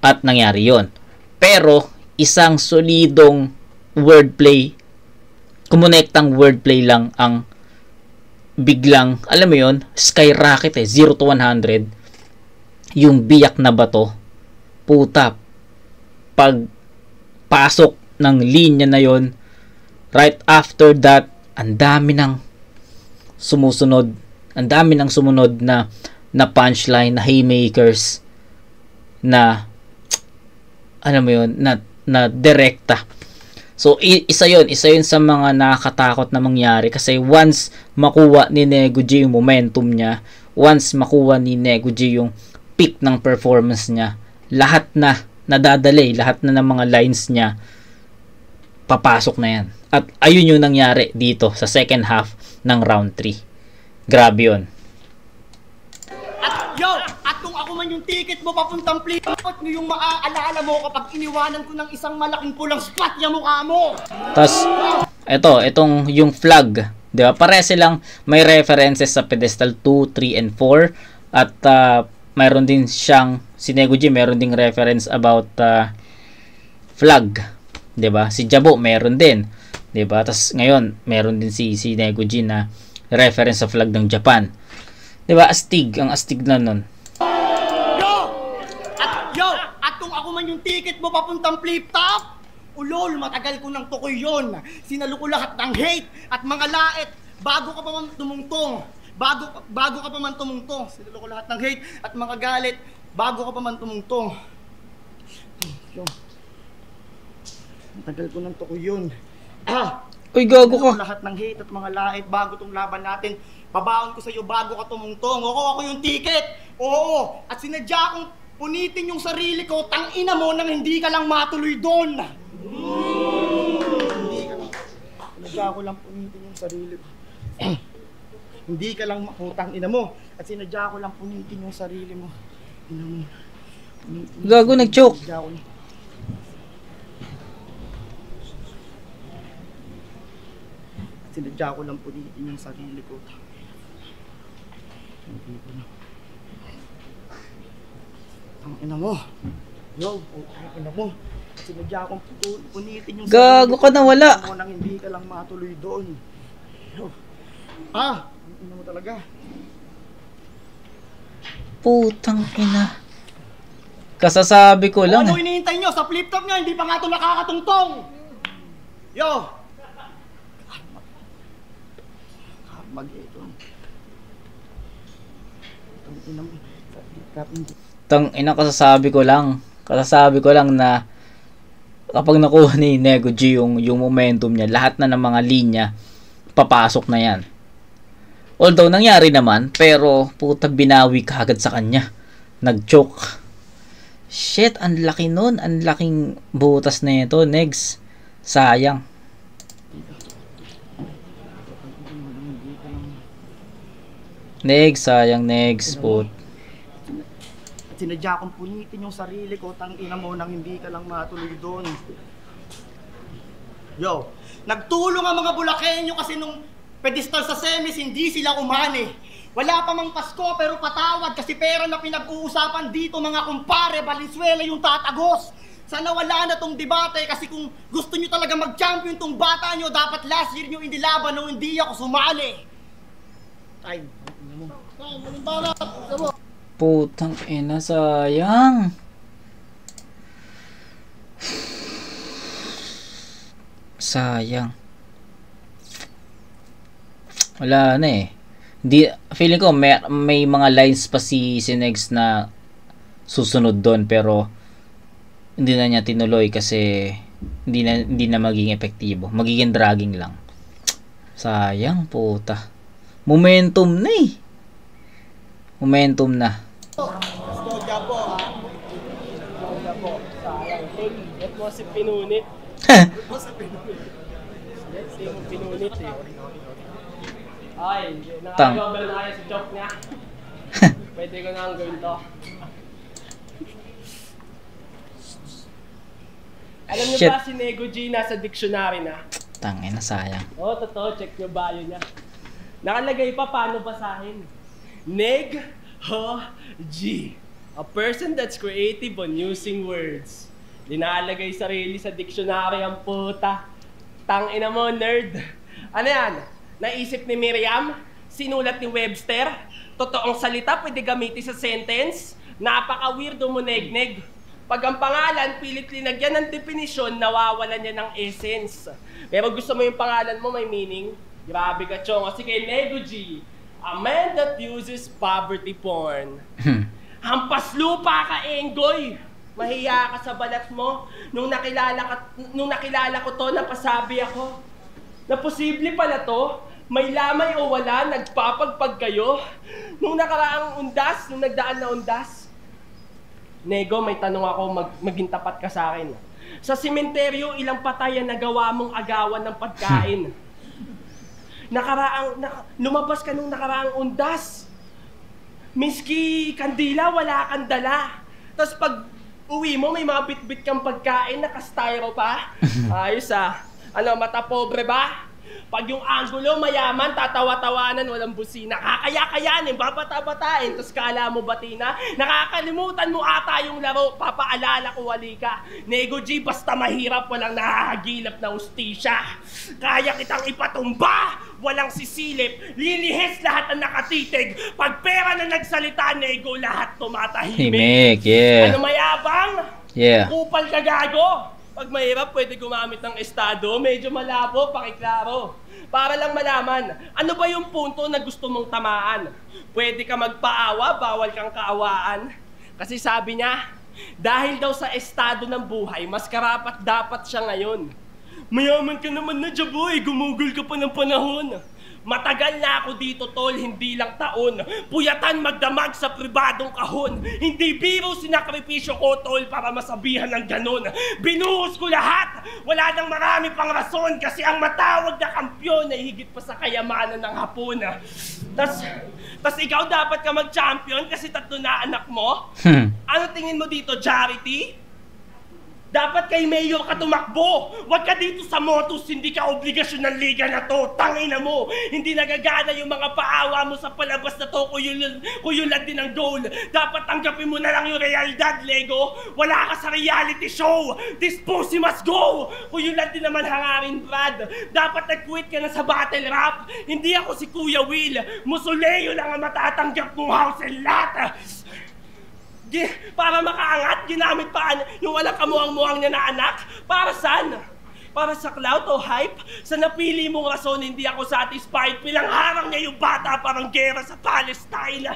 at nangyari yon. Pero, isang solidong wordplay, kumunektang wordplay lang ang biglang, alam mo yon, skyrocket 0 to 100 yung biyak na bato. Puta, pag pasok ng linya na yon, right after that, ang dami ng sumunod na punchline, na haymakers, na alam mo yun, na direkta So, isa yun sa mga nakakatakot na mangyari kasi once makuha ni Nego G yung momentum niya, once makuha ni Nego G yung peak ng performance niya, lahat na nadadali, lahat na ng mga lines niya, papasok na yan. At ayun yung nangyari dito sa second half ng round 3. Grabe yun. At kung ako man yung ticket mo papuntang flip-flop nyo yung maaalala mo kapag iniwanan ko ng isang malaking pulang spot yung mukha mo. Tapos, itong yung flag, di ba? Pare silang may references sa pedestal 2, 3, and 4. At mayroon din siyang, si Nego G, mayroon ding reference about flag. Di ba? Si Jabo, mayroon din. Di ba? Tapos ngayon, mayroon din si Nego G na reference sa flag ng Japan. Di ba? Ang astig na nun. At kung ako man yung ticket mo papuntang flip-top, ulol, matagal ko nang tukoy yun. Sinalo ko lahat ng hate at mga lait bago ka pa man tumungtong. Bago ka pa man tumungtong. Sinalo ko lahat ng hate at mga galit bago ka pa man tumungtong. Matagal ko nang tukoy yun. Uy, gago ka. Sinalo ko lahat ng hate at mga lait bago tong laban natin. Pabaon ko sa'yo bago ka tumungtong. Ako yung ticket. Oo. At sinadya akong punitin yung sarili ko, tangina mo nang hindi ka lang matuloy doon. Sinadya ko lang punitin yung sarili ko. Hindi ka lang makutang ina mo. At sinadya ko lang punitin yung sarili mo. Ina mo. Gago, nag-choke. Sinadya ko lang punitin yung sarili ko. Hindi ko na. Ang ina mo. Ang ina mo. Sinadya akong punitin yung Gago ka na, wala. Nang hindi ka lang matuloy doon. Ang ina mo talaga. Putang ina. Kasasabi ko lang. Ano hinihintay nyo? Sa flip-top nga, hindi pa nga ito nakakatungtong. Mag-ito. Ang ina mo. Tang ina, kasasabi ko lang na kapag nakuha ni Nego G yung momentum niya, lahat na ng mga linya papasok na yan. Although nangyari naman, pero puta, binawi ka agad sa kanya. Nag-choke. Shit, ang laki nun. Ang laking butas na ito, Negs. Sayang. Negs, sayang, Negs. Put. Sinadya kong punitin yung sarili ko, tangina mo nang hindi ka lang matuloy doon. Nagtulong ang mga Bulakenyo kasi nung pedestal sa semis, hindi sila umani. Wala pa mang Pasko pero patawad kasi pera na pinag-uusapan dito mga kumpare, Valenzuela yung tatagos. Sana wala na tong debate kasi kung gusto nyo talaga mag-champion tong bata nyo, dapat last year nyo inilaban nung hindi ako sumali. Ay, Putang ina, sayang. Sayang. Wala na eh. Feeling ko may mga lines pa si Negs na susunod doon pero hindi na niya tinuloy kasi hindi na magiging epektibo. Magiging dragging lang. Sayang, puta. Momentum na eh. Momentum na. Ba't mo si pinunit? Hindi mo pinunit eh. Ay, nakakagabal na kayo sa joke niya. Pwede ko na ang gawin to. Alam niyo Shit. ba si Nego G nasa dictionary na? Tangin na, sayang. Oo, totoo. Check nyo bio niya. Nakalagay pa paano basahin. Neg Ho G. A person that's creative on using words. Dinalagay sarili sa dictionary ang puta. Tangina mo, nerd. Ano yan? Naisip ni Miriam? Sinulat ni Webster? Totoong salita pwede gamitin sa sentence? Napaka-weirdo mo, Neg-Neg. Pag ang pangalan, pilit linagyan ng definisyon, nawawalan niya ng essence. Pero gusto mo yung pangalan mo may meaning? Grabe ka, Chong. O sige, Nego G. A man that uses poverty porn. Hampas lupa ka, Enggoy. Mahiya ka sa balat mo. Nung nakilala ko to, napasabi ako na posible pala to. May lamay o wala, nagpapagpag kayo. Nung nakaraang undas, nung nagdaan na undas. Nego, may tanong ako, maging tapat ka sa akin. Sa sementeryo, ilang patay ang nagawa mong agawan ng pagkain? Lumabas ka nung nakaraang undas. Miski kandila, wala kang dala. Tapos pag uwi mo, may mga bit-bit kang pagkain, naka-styro pa. Ayos ah. Ano, mata pobre ba? Pag yung angulo mayaman, tatawa-tawanan, walang busina. Kakaya-kayanin, babata-batain. Tapos kala mo batina, nakakalimutan mo ata yung laro. Papaalala ko, wali ka. Nego G, basta mahirap, walang nakahagilap na ustisya. Kaya kitang ipatumba, walang sisilip. Lilihis lahat ang nakatitig. Pag pera na nagsalita, Nego, lahat tumatahimik. Himik, yeah. Ano mayabang? Yeah. Kupal ka gago. Pag mahirap, pwede gumamit ng estado, medyo malabo, pakiklaro. Para lang malaman, ano ba yung punto na gusto mong tamaan? Pwede ka magpaawa, bawal kang kaawaan. Kasi sabi niya, dahil daw sa estado ng buhay, mas karapat dapat siya ngayon. Mayaman ka naman na, Jaboy, gumugol ka pa ng panahon. Matagal na ako dito, tol, hindi lang taon. Puyatan magdamag sa pribadong kahon. Hindi biro sinakripisyo ko, tol, para masabihan ng ganon. Binuhos ko lahat. Wala nang marami pang rason kasi ang matawag na kampyon ay higit pa sa kayamanan ng hapon. Tas ikaw dapat ka mag-champion kasi 3 na anak mo? Ano tingin mo dito, charity? Dapat kay Mayor ka tumakbo. Huwag ka dito sa motos, hindi ka obligasyon ng liga na to. Tangina mo, hindi nagagana yung mga paawa mo sa palabas na to. Kuyulan din ang goal. Dapat tanggapin mo na lang yung realidad, Lego. Wala ka sa reality show. Dispose must go. Kuyulan din naman hangarin, Brad. Dapat nag-quit ka na sa battle rap. Hindi ako si Kuya Will. Musoleo lang ang matatanggap mong house and lot. Para makaangat, ginamit pa yung walang kamuhang-muhang niya na anak? Para saan? Para sa clout o hype? Sa napili mong rason, hindi ako satisfied. Pinangharang niya yung bata parang gera sa Palestine.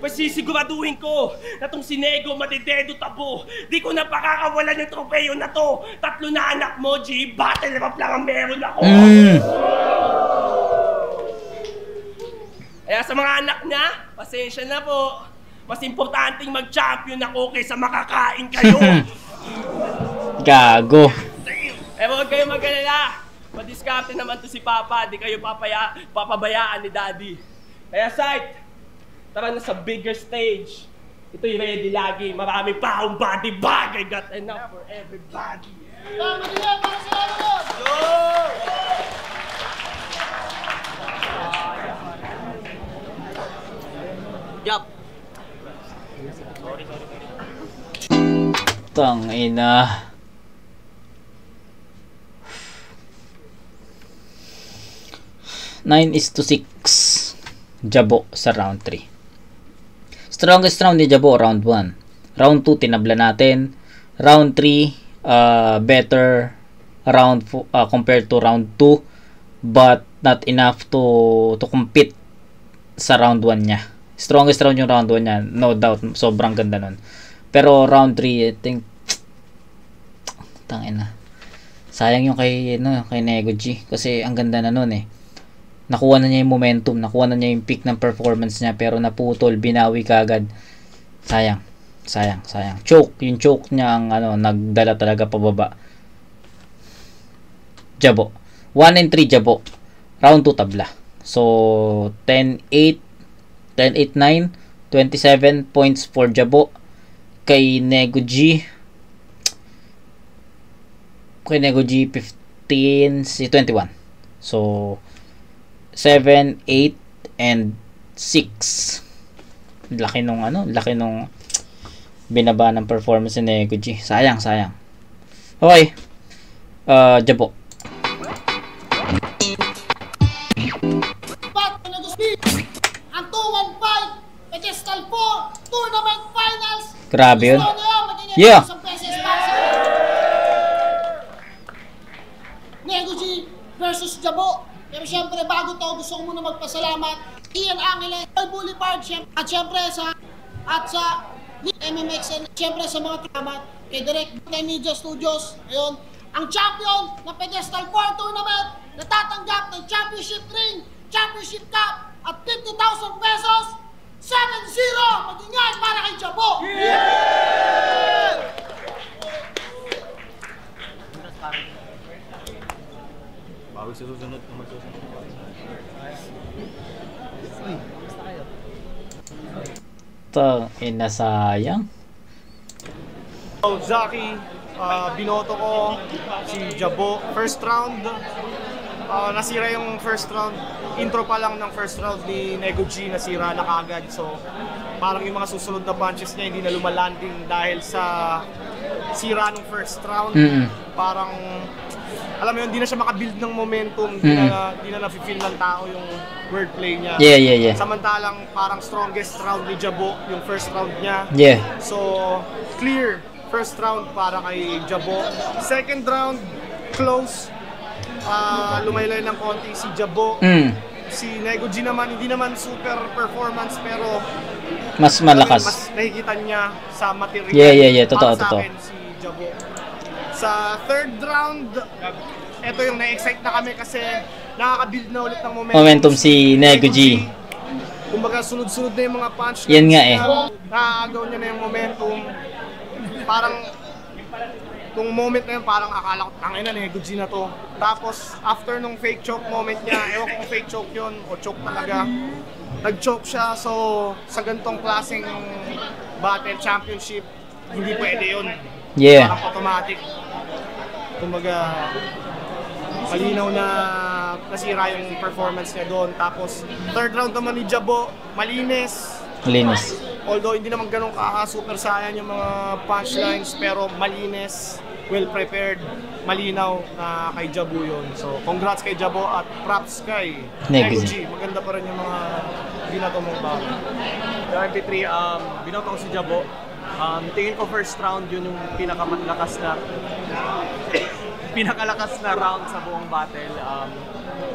Siguraduhin ko na tong si Nego madidedo tabo. Di ko na pakakawalan yung tropeyo na to. 3 na anak mo, G. Battle rap lang ang meron ako. Kaya sa mga anak niya, pasensya na po. Mas importanteng mag-champion ako kaysa makakain kayo. Gago. Huwag kayo mag-alala. Madiskarte naman to si Papa. Di kayo papabayaan ni Daddy. Kaya Sight, tara na sa bigger stage. Ito'y ready lagi. Marami pa akong body bag. I got enough for everybody. Tama nila, para sa laban! Yup. Tangina. Nine is to 6 Jabo sa round 3. Strongest round ni Jabo round 1. Round 2 tinabla natin. Round 3 better round compared to round 2, but not enough to compete sa round 1 niya. Strongest round yung round 1 niya, no doubt. Sobrang ganda nun. Pero round 3, I think tangina. Sayang yung kay Nego G kasi ang ganda na nun eh. Nakuha na niya yung momentum, nakuha na niya yung peak ng performance niya, pero naputol, binawi kaagad. Sayang. Choke, yung choke niya ang nagdala talaga pababa. Jabo. 1 and 3 Jabo. Round 2 tabla. So 10-8, 10-8-9, 27 points for Jabo. Kay Nego G 15, 21. So 7, 8, and 6. Laki nung binaba ng performance ni Nego G. Sayang. Okay. Jabo. Ang 2-1-5 Pedestal 4 Tournament Finals. Grabe yun. Gusto nyo, magiging Yeah. isang pesos para Nego G versus Jabo. Pero syempre, bago to, gusto ko muna magpasalamat Ian Angela, Boulevard, at syempre sa MMX and syempre sa mga salamat kay Direct Media Studios. Ayun, ang champion ng Pedestal 4 Tournament natatanggap ng championship ring, championship cup at 50,000 pesos. 7-0! Mag-ingay para kay Jabo! Bago sa susunod kung magsusunod. Ina, sayang. So, Zaki, binoto ko si Jabo. First round, nasira yung first round. Intro pa lang ng first round ni Nego G, nasira na kaagad. So, parang yung mga susunod na punches niya hindi na lumalanding dahil sa sira ng first round. Parang, alam mo yun, hindi na siya makabuild ng momentum. Hindi na nafe-feel ng tao yung wordplay niya. Yeah. Samantalang parang strongest round ni Jabo, yung first round niya. Yeah. So, clear first round para kay Jabo. Second round, close. Lumaylay ng konti si Jabo. Si Nego G naman, hindi naman super performance pero mas malakas. Mas nakikita niya sa material. Yeah. Totoo. Sa akin, si Jabo. Sa third round, ito yung na-excite na kami kasi nakaka-build na ulit ng momentum si Nego G. Kumbaga sunod-sunod na yung mga punch. Yan nga eh. Nakakagaw niya na yung momentum. Parang nung moment na yun, parang akala ko, tangin na, Nego G na to. Tapos, after nung fake choke moment niya, ewan kung fake choke yun o choke talaga, nag-choke siya. So, sa ganitong klaseng battle championship, hindi pwede yun. Yeah. Parang automatic. Kumbaga, malinaw na nasira yung performance niya doon. Tapos, third round naman ni Jabo, malinis. Although hindi naman ganun super saiyan yung mga punchlines, pero malinis, well prepared, malinaw na kay Jabo yun. So congrats kay Jabo at props kay Nego G. Maganda pa rin yung mga binato mong bago. Yung MP3, binoto ko si Jabo. Tingin ko first round yun yung pinakalakas na round sa buong battle.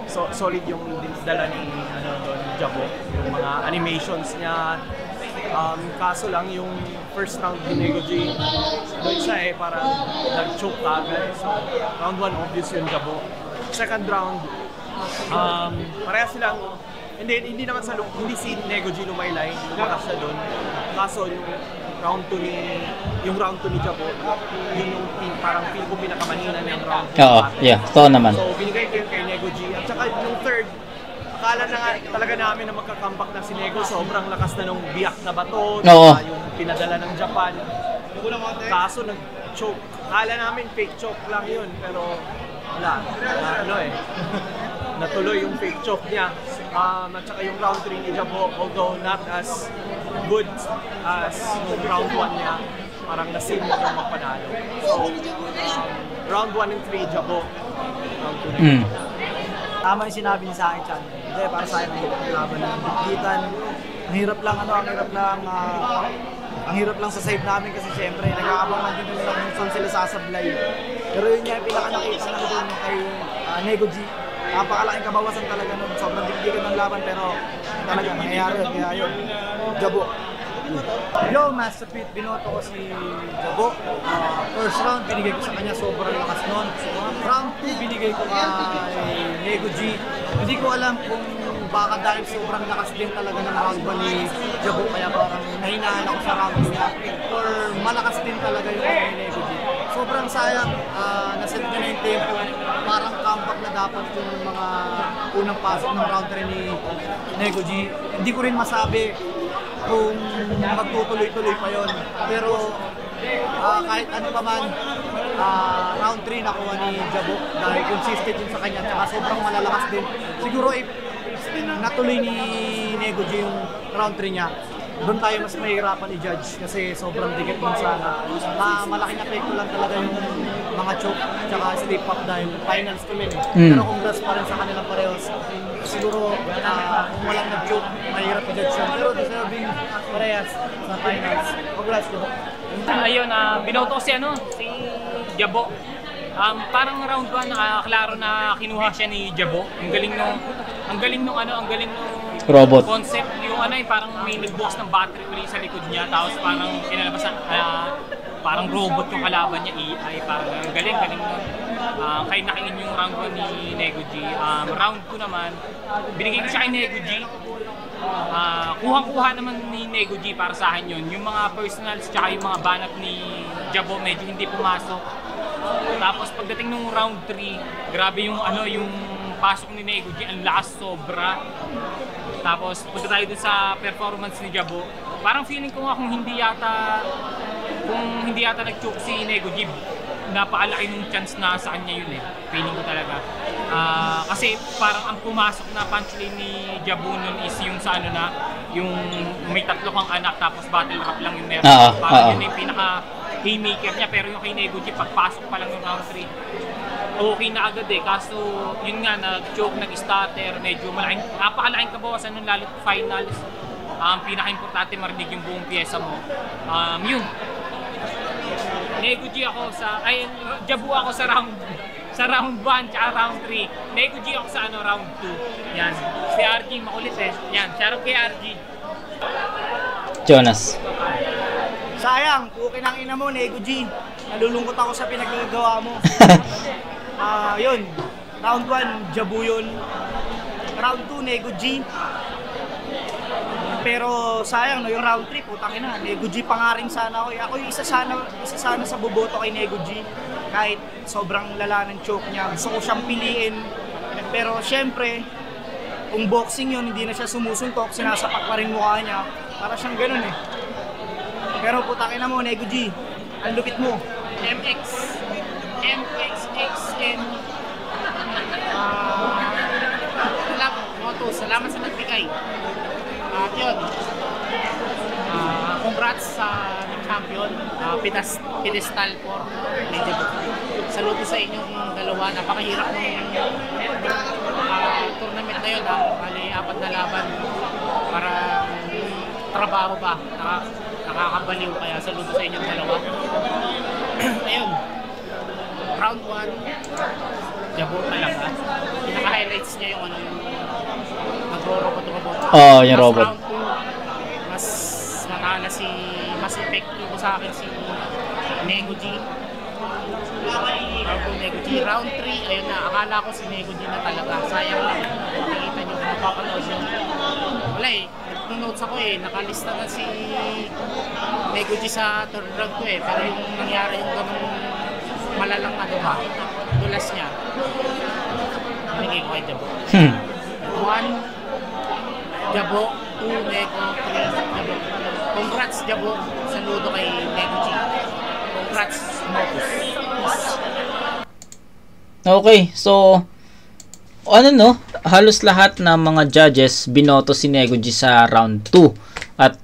So solid yung dala ni Jabo, yung mga animations niya. Kaso lang yung first round ni Nego G, doon siya parang nag-choke agad. So round 1 obvious yung Jabo. Second round, parehas silang hindi naman hindi si Nego G lumaylay, lumakas siya doon. Kaso yung round 2 ni Jabo, yun yung parang feel ko pinakamanina ng round. Oo, yeah, totoo naman. So binigay ko yun kay Nego G. At saka yung third, akala na nga talaga namin na magka-comeback na si Nego. Sobrang lakas na nung biyak na bato, yung pinadala ng Japan. Kaso nag-choke. Akala namin fake choke lang yun, pero wala. Natuloy yung fake choke niya. At saka yung round 3 ni Jabo, although not as good as yung round 1 niya, parang nasin mo yung magpanalo. So, round 1 and 3 Jabo, round 2 Tama yung sinabi niya sa akin, Chan. Hindi, para sa akin, ang laban ng bigkitan. Ang hirap lang sa save namin kasi siyempre, nag-aabang lang din nila kung saan sila sasablay. Pero yun nga, pinaka-nakita na doon kay Nego G. Napakalaking kabawasan talaga nun. Sobrang digdigan ng laban, pero talaga, nangyayari yun. Kaya yun, Jabo. Yo, Master Pete, binoto ko si Jabo. First round, binigay ko sa kanya, sobrang lakas nun. Round 2, binigay ko kay Nego G. Hindi ko alam kung baka dahil sobrang lakas din talaga ng round 1 ni Jabo, kaya parang nahinaan ako sa round 2 niya. Or malakas din talaga yung ni Nego G. Sobrang sayang, naset ko na yung tempo. Parang comeback na dapat yung mga unang pasok ng round 3 ni Nego G. Hindi ko rin masabi kung magtutuloy-tuloy pa yon. Pero kahit ano pa man, round 3 nakuha ni Jabo dahil consistent yun sa kanya at sobrang malalakas din. Siguro if natuloy ni Nego G yung round 3 niya, doon tayo mas mahihirapan i-judge kasi sobrang dikit din sana. Malaking apekto lang talaga yung mga choke at step up dahil finals kami. Pero congrats pa rin sa kanilang parehas. Siguro kung walang nag-choke, mahirap i-judge yan. Pero deserving parehas sa finals. Congrats, Jabo. Ayun, binoto ko si Jabo. Parang round 1 klaro na kinuha siya ni Jabo. Ang galing nung Robot. concept, yung ano yung parang may nagbukas ng battery uli sa likod niya, tapos parang kinalabasan, parang robot yung kalaban niya, AI, parang galing nun. Kaya nakain yung round 1 ni Nego G. Round 2 naman, binigay ko siya kay Nego G. Kuhang-kuha naman ni Nego G para sa akin yun. Yung mga personals tsaka yung mga banat ni Jabo medyo hindi pumasok. Tapos pagdating nung round 3, grabe yung yung pasok ni Nego G, ang lakas sobra. Tapos punta tayo dun sa performance ni Jabo. Parang feeling ko nga kung hindi yata nag-choke si Nego G, napakalaki ng chance na sa kanya yun Feeling ko talaga. Kasi parang ang pumasok na punchline ni Jabo nun is yung sa yung may 3 kang anak tapos battle rap lang yung meron. Parang yun yung pinaka haymaker niya, pero yung kay Nego G pagpasok pa lang yung round 3, okay na agad kaso yun nga, nag-choke, nag-stutter, medyo napakalaking kabawasan nun lalo finals. Pinaka-importante marinig yung buong pyesa mo. Yun. Nego G ako Jabo ako sa round 1 tsaka round 3. Nego G ako sa round 2. Yan. Si RG makulit Yan, shoutout kay RG. Jonas. Sayang, pukin ang ina mo, Nego G. Nalulungkot ako sa pinaggagawa mo. Yun. Round 1, Jabo yun. Round 2, Nego G. Pero sayang yung round 3, putang ina, Nego G pa nga rin sana ako. Ako yung isa sana sa boboto kay Nego G. Kahit sobrang lala ng choke niya, gusto ko siyang piliin. Pero syempre, kung boxing yun, hindi na siya sumusuntok, sinasapak pa rin mukha niya. Para siyang ganun Pero putang ina mo, Nego G, ang lupit mo. MXXN. Salamat sa nagbigay. At yun, congrats sa champion, pedestal for Jabo. Saludo sa inyong dalawa, napakahirap ng tournament na yun, bali 4 na laban, para trabaho ba, nakakabaliw, kaya saludo sa inyong dalawa. Ayun, round 1, Jabo talaga, pinaka-highlights niya yung nagro-robot. Yung robot. Round 2, mas matala mas epektibo sa akin si Nego G. Round 2, Nego G. Round 3, ayun na, akala ko si Nego G na talaga. Sayang lang, makikita nyo kung mapapanood nyo. Wala nag-notes ako nakalista na si Nego G sa third round ko pero yung nangyari yung ganung malalang dulas niya, binigay ko kay Jabo. 1 Jabo, 2 Nego, 3 Jabo. Congrats Jabo, saludo kay Nego G. Congrats Motus. Okay, so halos lahat ng mga judges binoto si Nego G sa round 2. At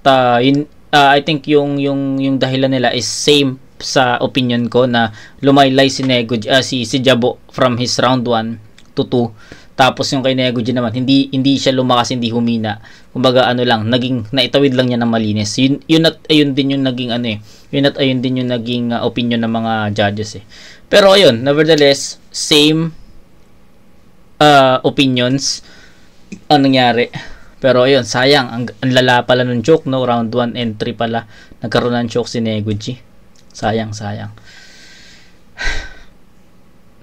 I think yung dahilan nila is same sa opinion ko, na lumaylay si Nego G, si Jabo from his round 1 to 2. Tapos yung kay Nego G naman, hindi siya lumakas, hindi humina. Kumbaga naging naitawid lang niya ng malinis. Yun at ayun din yung naging yun at ayun din yung naging opinion ng mga judges Pero ayun, nevertheless, same opinions ang nangyari. Pero ayun, sayang, ang lala pala ng choke, round 1 and 3 pala nagkaroon ng choke si Nego G. Sayang.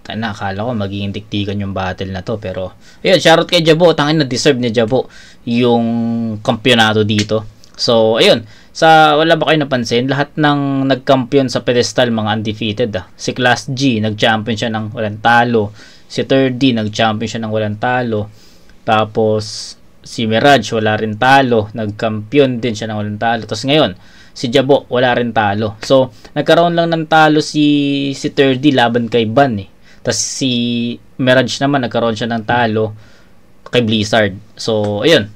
Nakakala ko magiging diktikan yung battle na to, pero ayun, shoutout kay Jabo. Tangin na deserve ni Jabo yung kampyonato dito. So ayun, wala ba kayo napansin, lahat ng nagkampiyon sa pedestal mga undefeated Si Class G nag-champion siya ng walang talo, si 3D nag-champion siya ng walang talo, tapos si Mirage wala rin talo, nagkampiyon din siya ng walang talo. Tapos ngayon si Jabo wala rin talo. So nagkaroon lang ng talo si 3D laban kay Ban Tapos si Mirage naman nagkaroon siya ng talo kay Blizzard. So ayun,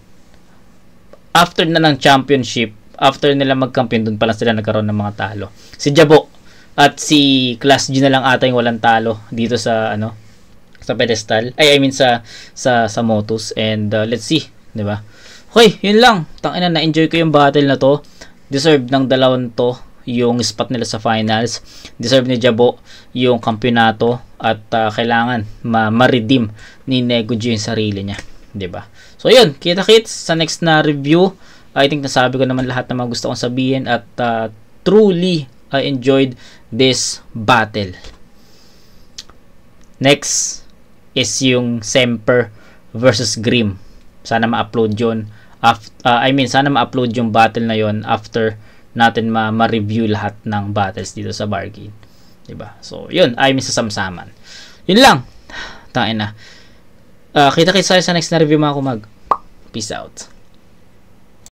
after na ng championship, after nila magkampiyon, dun pa lang sila nagkaroon ng mga talo. Si Jabo at si Class G na lang ata yung walang talo dito sa sa pedestal. I mean sa Motus. And let's see, 'di ba? Okay, yun lang. Tangina, na-enjoy ko yung battle na to. Deserve ng dalawang to yung spot nila sa finals. Deserve ni Jabo yung kampyonato at kailangan ma-redeem ni Nego G yung sarili niya. 'Diba? So yun, kita-kits sa next na review. I think nasabi ko naman lahat ng mga gusto kong sabihin at truly I enjoyed this battle. Next is yung Semper versus Grim. Sana ma-upload yun. Sana ma-upload yung battle na yon after natin ma-review lahat ng battles dito sa Bargain. Diba? So, yun. I mean, sa samsaman. Yun lang. Tain na. Kita-kits tayo sa next na review mga kumag. Peace out.